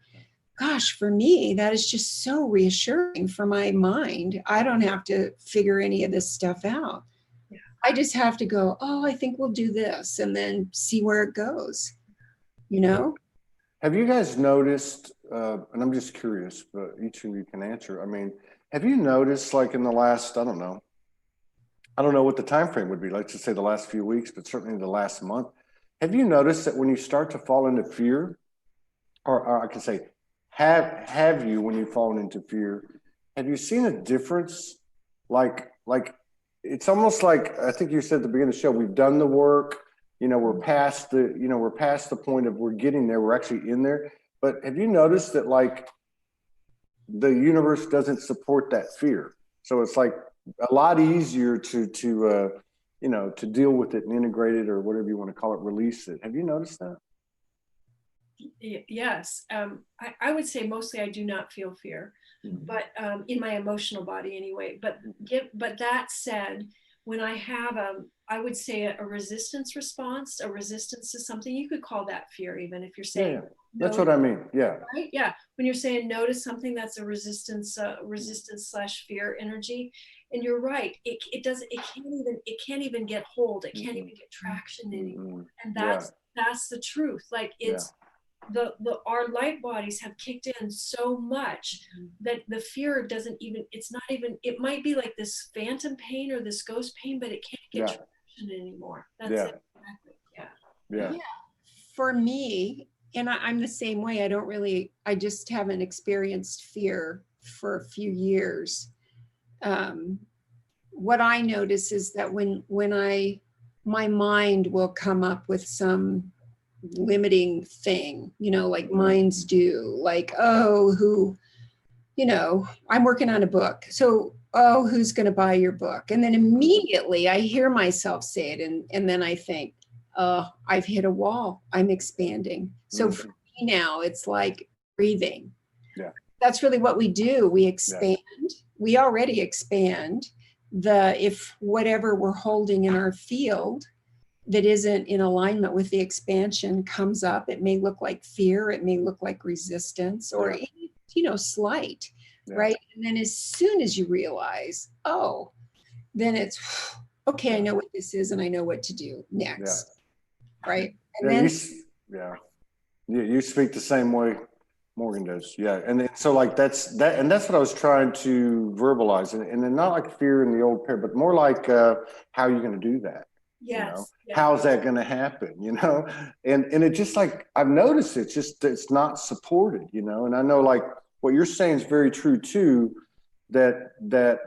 gosh, for me, that is just so reassuring for my mind. I don't have to figure any of this stuff out. Yeah. I just have to go, oh, I think we'll do this, and then see where it goes, you know? Have you guys noticed, and I'm just curious, but each of you can answer. I mean, have you noticed, like in the last, I don't know what the time frame would be, let's just say the last few weeks, but certainly the last month. Have you noticed that when you start to fall into fear, or I can say, have you, when you've fallen into fear, have you seen a difference? Like it's almost like, I think you said at the beginning of the show, we've done the work, you know, we're past the point of we're getting there, we're actually in there. But have you noticed that like the universe doesn't support that fear? So it's like a lot easier to deal with it and integrate it, or whatever you want to call it, release it. Have you noticed that? Yes. I would say mostly I do not feel fear, but in my emotional body anyway. But that said, when I have I would say a resistance response, a resistance to something, you could call that fear, even if you're saying. Yeah. That's what I mean. Yeah. Right? Yeah. When you're saying no to something, that's a resistance/fear energy. And you're right. It can't even get hold. It can't even get traction anymore. And that's the truth. Like it's our light bodies have kicked in so much that the fear doesn't even, it might be like this phantom pain or this ghost pain, but it can't get traction anymore. That's it. Exactly. Yeah. For me, and I'm the same way. I just haven't experienced fear for a few years. What I notice is that when my mind will come up with some limiting thing, you know, like minds do, like, I'm working on a book. So, who's going to buy your book? And then immediately I hear myself say it. And then I think, I've hit a wall. I'm expanding. So for me now, it's like breathing. Yeah. That's really what we do. We expand. Yeah. We already expand. If whatever we're holding in our field that isn't in alignment with the expansion comes up, it may look like fear, it may look like resistance, or slight, right? And then as soon as you realize, then it's okay, I know what this is and I know what to do next. Right. And you speak the same way Morgan does. Yeah. And then, so like that's what I was trying to verbalize. And then not like fear in the old pair, but more like how are you going to do that? Yes. How's that going to happen? And it just like, I've noticed it's not supported, and I know like what you're saying is very true too, that the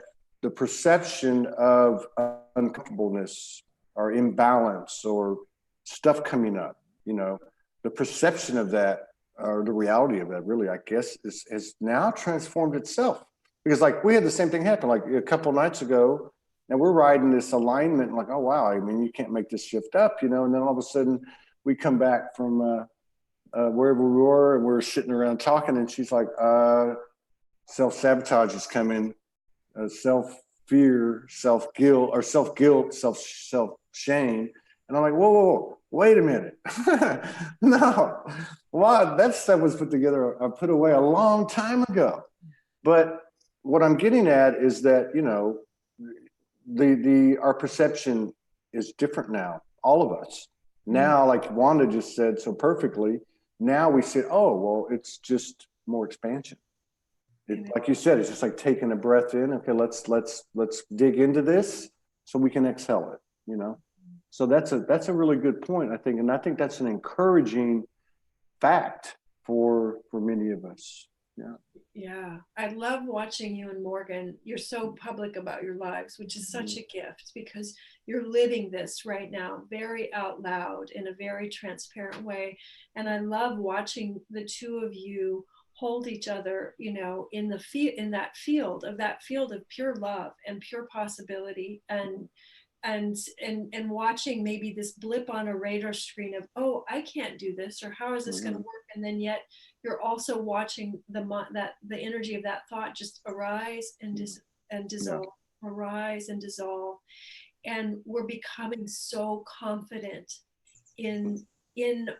perception of uncomfortableness or imbalance or stuff coming up, the perception of that or the reality of that really, I guess, has now transformed itself. Because like we had the same thing happen like a couple of nights ago, and we're riding this alignment like, oh wow, I mean, you can't make this shift up, and then all of a sudden we come back from wherever we were, and we're sitting around talking, and she's like, self-sabotage is coming, self-fear, self-guilt, or self-guilt, self-shame. And I'm like, whoa, wait a minute. No, wow, that stuff was put together, put away a long time ago. But what I'm getting at is that, you know, our perception is different now, all of us. Now, like Wanda just said so perfectly, now we say, oh, well, it's just more expansion. Like you said, it's just like taking a breath in. Okay, let's dig into this so we can exhale it, you know? So that's a really good point, I think. And I think that's an encouraging fact for many of us. Yeah. Yeah. I love watching you and Morgan. You're so public about your lives, which is such a gift because you're living this right now, very out loud in a very transparent way. And I love watching the two of you hold each other, you know, in that field of pure love and pure possibility, and watching maybe this blip on a radar screen of, oh, I can't do this, or how is this going to work? And then yet you're also watching the energy of that thought just arise and dissolve, arise and dissolve. And we're becoming so confident in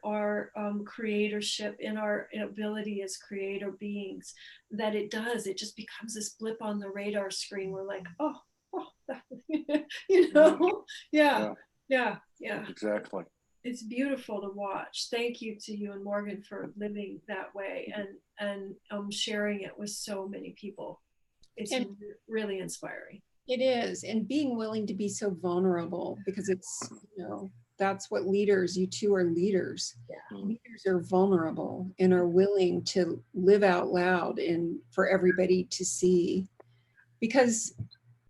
our creatorship, in our ability as creator beings, that it just becomes this blip on the radar screen. We're like, oh, you know, yeah. Exactly. It's beautiful to watch. Thank you to you and Morgan for living that way and sharing it with so many people. It's really inspiring. It is, and being willing to be so vulnerable, because it's, you know, that's what leaders, you two are leaders. Yeah. Leaders are vulnerable and are willing to live out loud and for everybody to see. Because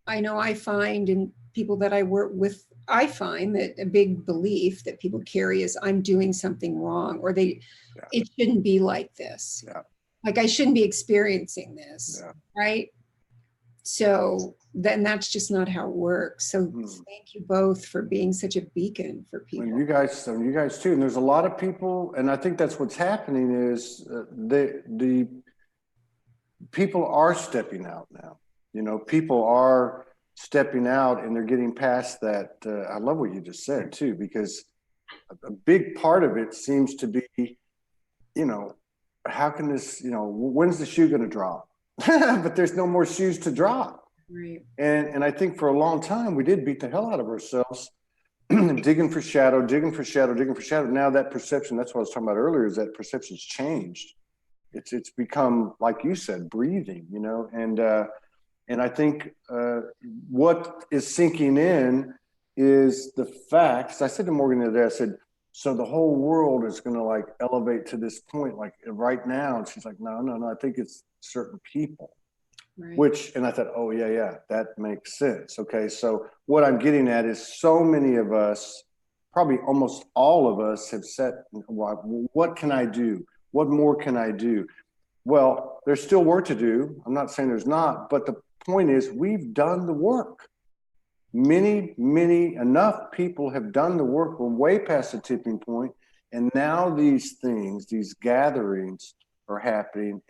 I know I find in people that I work with, I find that a big belief that people carry is I'm doing something wrong, or it shouldn't be like this. Yeah. Like I shouldn't be experiencing this, right? So then that's just not how it works. So thank you both for being such a beacon for people. And you guys too. And there's a lot of people, and I think that's what's happening is the people are stepping out now. You know, people are stepping out and they're getting past that. I love what you just said too, because a big part of it seems to be, you know, how can this, you know, when's the shoe going to drop? But there's no more shoes to drop. Right. And I think for a long time, we did beat the hell out of ourselves, digging for shadow. Now that perception, that's what I was talking about earlier, is that perception's changed. It's become, like you said, breathing, you know, and I think what is sinking in is the facts. I said to Morgan the other day, I said, so the whole world is going to like elevate to this point, like right now. And she's like, no, I think it's certain people. Right. And I thought, oh yeah, that makes sense. Okay, so what I'm getting at is so many of us, probably almost all of us, have said, what can I do? What more can I do? Well, there's still work to do. I'm not saying there's not, but the point is we've done the work. Many, enough people have done the work. We're way past the tipping point, and now these things, these gatherings are happening.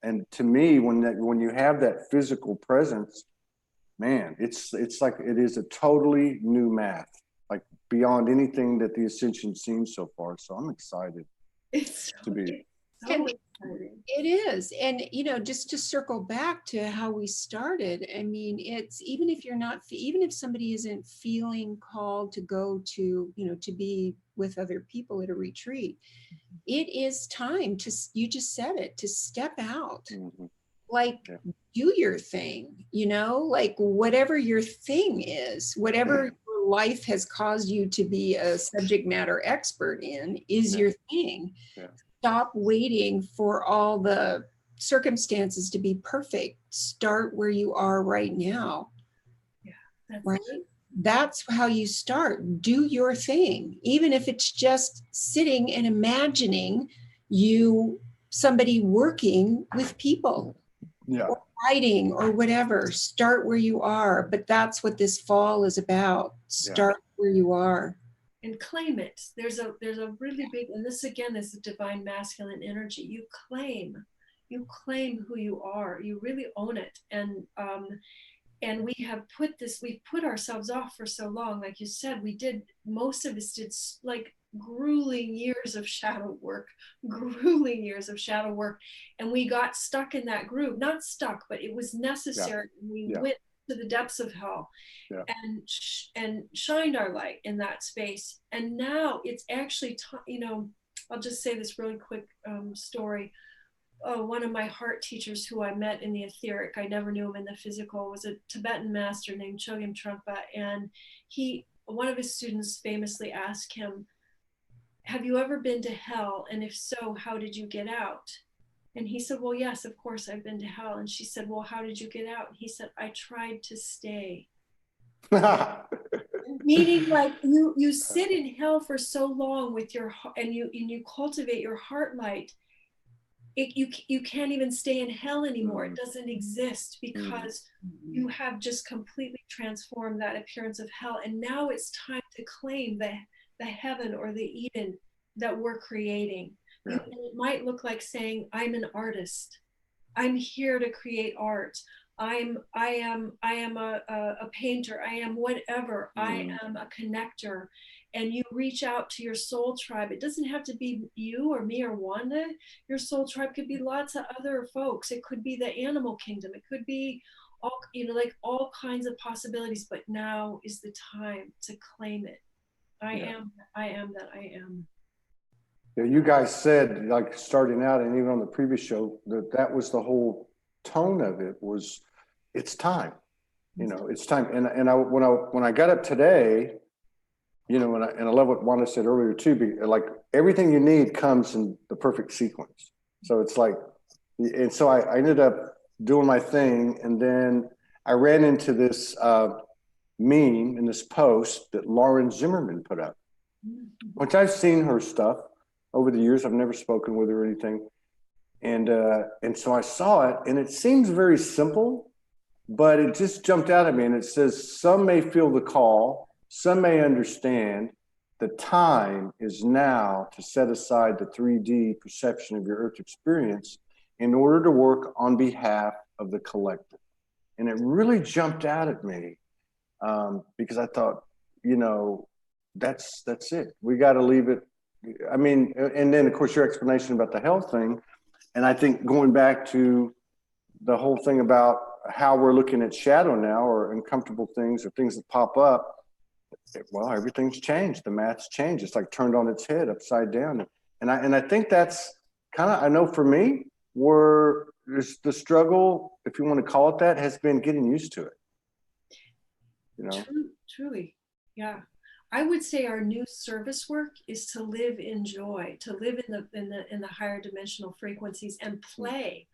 And to me, when you have that physical presence, man, it's like it is a totally new math, like beyond anything that the Ascension seems so far. So I'm excited to be. It is. And, you know, just to circle back to how we started, I mean, it's even if somebody isn't feeling called to go to, you know, to be with other people at a retreat, it is time you just said it, to step out, like do your thing, you know, like whatever your thing is, whatever your life has caused you to be a subject matter expert in is your thing. Stop waiting for all the circumstances to be perfect. Start where you are right now. Right? That's how you start. Do your thing. Even if it's just sitting and imagining somebody working with people. Or writing or whatever. Start where you are. But that's what this fall is about. Start where you are. and claim it. There's a really big, and this again is the divine masculine energy. You claim who you are. You really own it. And we have we've put ourselves off for so long. Like you said, most of us did like grueling years of shadow work, and we got stuck in that groove. Not stuck, but it was necessary. We went to the depths of hell and shined our light in that space. And now it's actually, I'll just say this really quick story. One of my heart teachers who I met in the etheric, I never knew him in the physical, was a Tibetan master named Chogyam Trungpa. And one of his students famously asked him, have you ever been to hell? And if so, how did you get out? And he said, well, yes, of course I've been to hell. And she said, well, how did you get out? And he said, I tried to stay. Meaning, like, you sit in hell for so long with your heart, and you cultivate your heart light. You can't even stay in hell anymore. It doesn't exist because you have just completely transformed that appearance of hell. And now it's time to claim the heaven or the Eden that we're creating. Yeah. It might look like saying, I'm an artist. I'm here to create art. I am a painter. I am whatever. I am a connector. And you reach out to your soul tribe. It doesn't have to be you or me or Wanda. Your soul tribe could be lots of other folks. It could be the animal kingdom. It could be all kinds of possibilities. But now is the time to claim it. I am that I am. Yeah, you guys said, like, starting out and even on the previous show, that was the whole tone of it, was it's time. It's time. And when I got up today, and I love what Wanda said earlier too, like everything you need comes in the perfect sequence. So it's like, and so I ended up doing my thing, and then I ran into this meme in this post that Lauren Zimmerman put up, which I've seen her stuff over the years. I've never spoken with her or anything. And so I saw it, and it seems very simple, but it just jumped out at me. And it says, some may feel the call, some may understand the time is now to set aside the 3D perception of your earth experience in order to work on behalf of the collective. And it really jumped out at me because I thought, that's it. We got to leave it. I mean, and then of course your explanation about the health thing. And I think going back to the whole thing about how we're looking at shadow now, or uncomfortable things or things that pop up, well, everything's changed. The math's changed. It's like turned on its head, upside down. And I think that's kind of, I know for me, where the struggle, if you want to call it that, has been getting used to it. Truly, yeah. I would say our new service work is to live in joy, to live in the higher dimensional frequencies and play,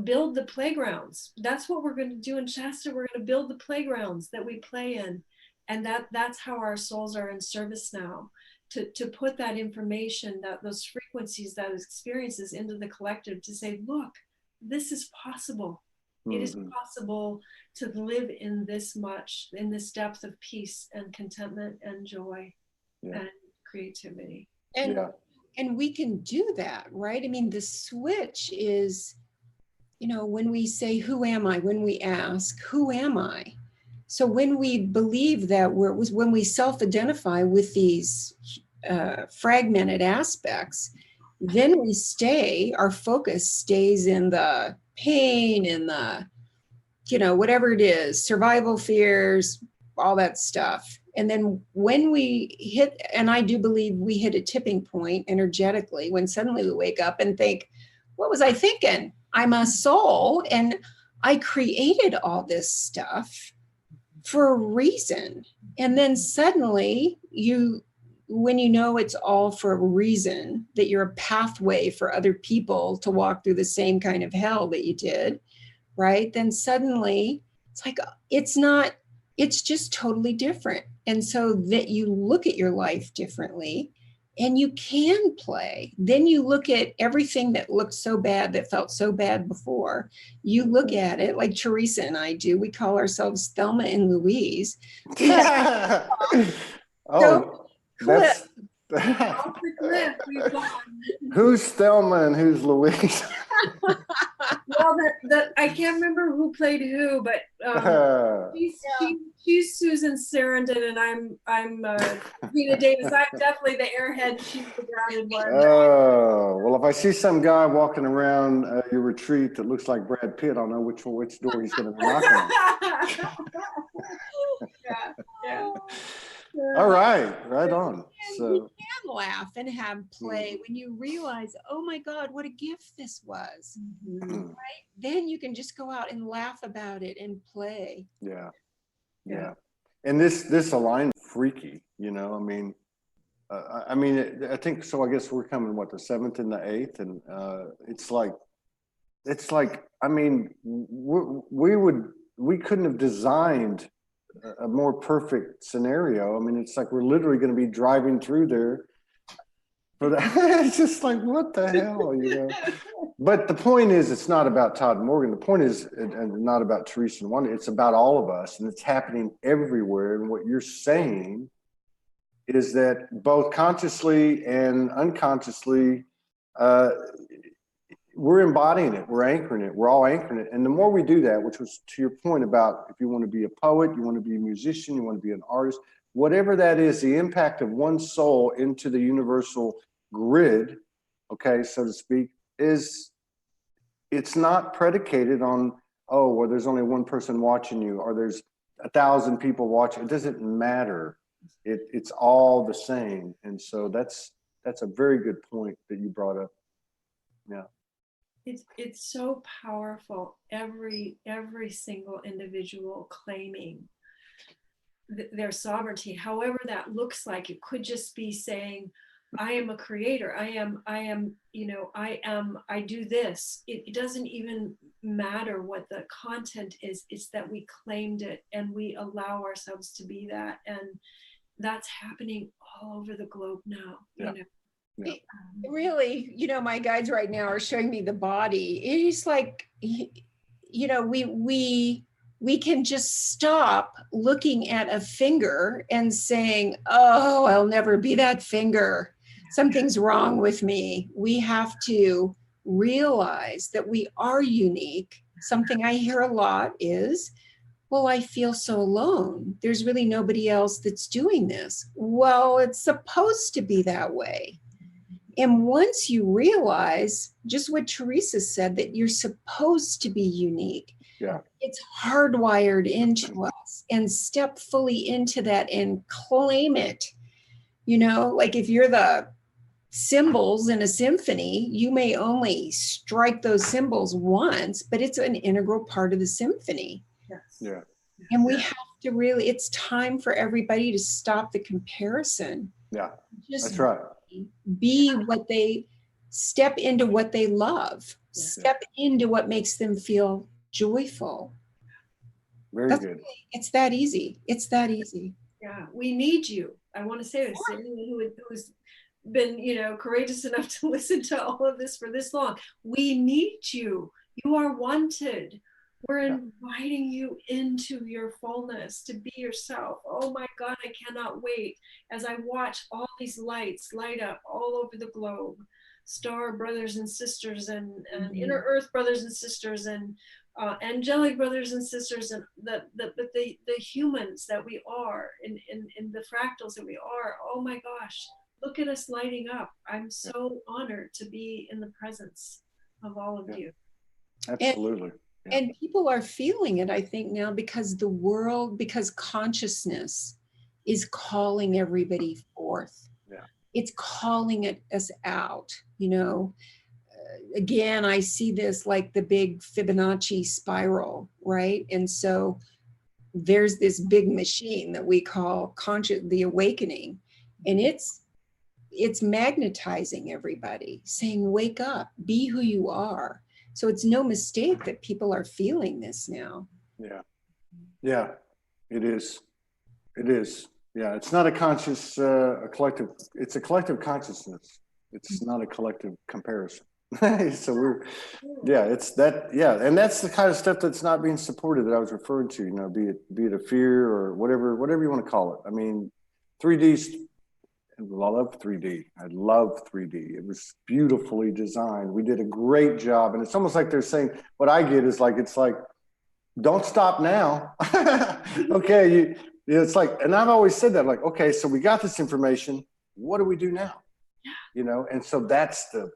build the playgrounds. That's what we're going to do in Shasta. We're going to build the playgrounds that we play in, and that's how our souls are in service now. To put that information, those frequencies, those experiences into the collective, to say, look, this is possible. It is possible to live in this depth of peace and contentment and joy and creativity. And we can do that, right? I mean, the switch is, when we say, who am I? When we ask, who am I? So when we believe that when we self-identify with these fragmented aspects, then our focus stays in the pain and the, whatever it is, survival fears, all that stuff. And then when we hit, and I do believe we hit a tipping point energetically, when suddenly we wake up and think, what was I thinking? I'm a soul and I created all this stuff for a reason. And then suddenly when it's all for a reason, that you're a pathway for other people to walk through the same kind of hell that you did, right? Then suddenly it's like, it's just totally different. And so that you look at your life differently and you can play. Then you look at everything that looked so bad, that felt so bad before. You look at it like Theresa and I do. We call ourselves Thelma and Louise. So That's Off the cliff, we've gone. who's Thelma and who's Louise? Well, I can't remember who played who, but she's Susan Sarandon, and I'm Gina Davis. I'm definitely the airhead. She's the grounded one. Oh, well, if I see some guy walking around your retreat that looks like Brad Pitt, I'll know which door he's going to be knocking on. Yeah. All right, right on. And we can laugh and have play when you realize, oh my God, what a gift this was. Right? Then you can just go out and laugh about it and play. Yeah. And this alignment freaky, you know. I mean, I think so. I guess we're coming the 7th and the 8th, and it's like. I mean, we couldn't have designed a more perfect scenario. I mean, it's like we're literally going to be driving through there for that. It's just like, what the hell, you know? But the point is, it's not about Todd Morgan. The point is, and not about Theresa and Wanda. It's about all of us, and it's happening everywhere. And what you're saying is that both consciously and unconsciously, we're embodying it, we're anchoring it, we're all anchoring it. And the more we do that, which was to your point about if you want to be a poet, you want to be a musician, you want to be an artist, whatever that is, the impact of one soul into the universal grid, okay, so to speak, it's not predicated on, oh, well, there's only one person watching you, or there's 1,000 people watching. It doesn't matter. It's all the same. And so that's a very good point that you brought up. Yeah. It's so powerful. Every single individual claiming their sovereignty, however that looks like. It could just be saying, I am a creator. I am, you know, I do this. It doesn't even matter what the content is. It's that we claimed it and we allow ourselves to be that. And that's happening all over the globe now, you know. Yeah. Really, you know, my guides right now are showing me the body. It's like, you know, we can just stop looking at a finger and saying, oh, I'll never be that finger. Something's wrong with me. We have to realize that we are unique. Something I hear a lot is, well, I feel so alone. There's really nobody else that's doing this. Well, it's supposed to be that way. And once you realize just what Theresa said, that you're supposed to be unique, it's hardwired into us, and step fully into that and claim it. You know, like if you're the cymbals in a symphony, you may only strike those cymbals once, but it's an integral part of the symphony. Yeah. And we have to really, it's time for everybody to stop the comparison. Yeah, just that's right. Be what they, step into what they love, step into what makes them feel joyful. Very good. It's that easy. It's that easy. Yeah, we need you. I want to say this, anyone who's been, you know, courageous enough to listen to all of this for this long. We need you. You are wanted. We're inviting you into your fullness, to be yourself. Oh my God, I cannot wait as I watch all these lights light up all over the globe. Star brothers and sisters, and inner earth brothers and sisters, and angelic brothers and sisters, and the humans that we are, in the fractals that we are. Oh my gosh, look at us lighting up. I'm so honored to be in the presence of all of you. Absolutely. And people are feeling it, I think, now, because the world, because consciousness is calling everybody forth. Yeah. It's calling us out, you know. Again, I see this like the big Fibonacci spiral, right? And so there's this big machine that we call the awakening, and it's magnetizing everybody, saying, wake up, be who you are. So it's no mistake that people are feeling this now. Yeah, it is. It is. Yeah, it's not a conscious, a collective, it's a collective consciousness. It's not a collective comparison. So it's that, and that's the kind of stuff that's not being supported that I was referring to, you know, be it a fear or whatever you want to call it. I mean, 3D love 3D. I love 3D. It was beautifully designed. We did a great job. And it's almost like they're saying, what I get is like, it's like, don't stop now. Okay, it's like, and I've always said that, like, okay, so we got this information. What do we do now? You know, and so that's the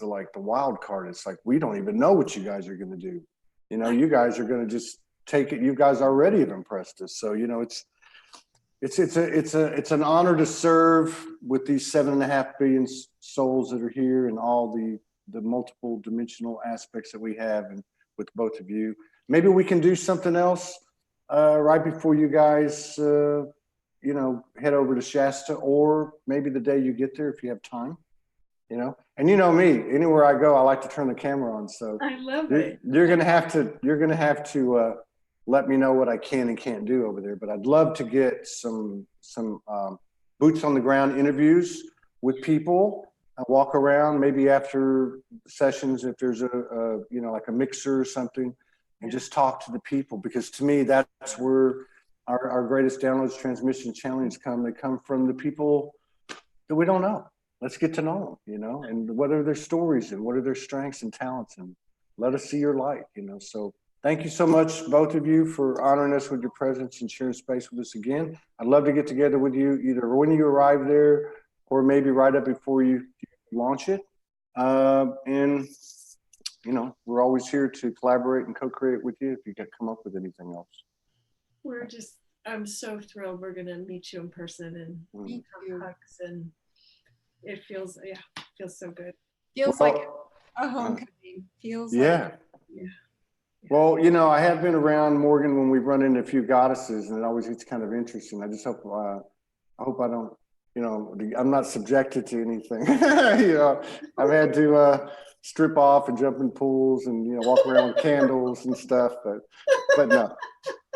like the wild card. It's like, we don't even know what you guys are going to do. You know, you guys are going to just take it. You guys already have impressed us. So, you know, it's an honor to serve with these 7.5 billion souls that are here, and all the multiple dimensional aspects that we have, and with both of you. Maybe we can do something else right before you guys, you know, head over to Shasta, or maybe the day you get there if you have time. You know, and you know me, anywhere I go, I like to turn the camera on. So I love it. You're gonna have to let me know what I can and can't do over there. But I'd love to get some boots on the ground interviews with people. I walk around maybe after sessions, if there's a you know, like a mixer or something, and just talk to the people, because to me that's where our greatest downloads, transmission, challenges come. They come from the people that we don't know. Let's get to know them, you know, and what are their stories and what are their strengths and talents, and let us see your light, you know. So thank you so much, both of you, for honoring us with your presence and sharing space with us again. I'd love to get together with you either when you arrive there or maybe right up before you launch it. And, you know, we're always here to collaborate and co-create with you if you can come up with anything else. I'm so thrilled we're going to meet you in person and have hugs, and it feels so good. Feels like a homecoming. Feels like. Yeah. Well, you know, I have been around Morgan when we've run into a few goddesses, and it always gets kind of interesting. I just hope, I hope I don't, you know, I'm not subjected to anything. You know, I've had to strip off and jump in pools and, you know, walk around with candles and stuff, but no.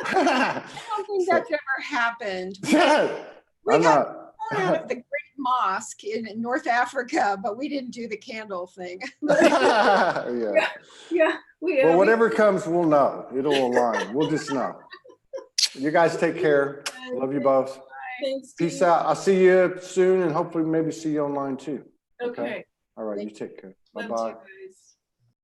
I don't think that's ever happened. We I'm got not. thrown out of the Great Mosque in North Africa, but we didn't do the candle thing. Yeah. Well, whatever comes, we'll know. It'll align. We'll just know. You guys take care. Love you both. Thanks. Peace out. I'll see you soon, and hopefully maybe see you online too. Okay. All right. You take care. Love Bye-bye. you guys.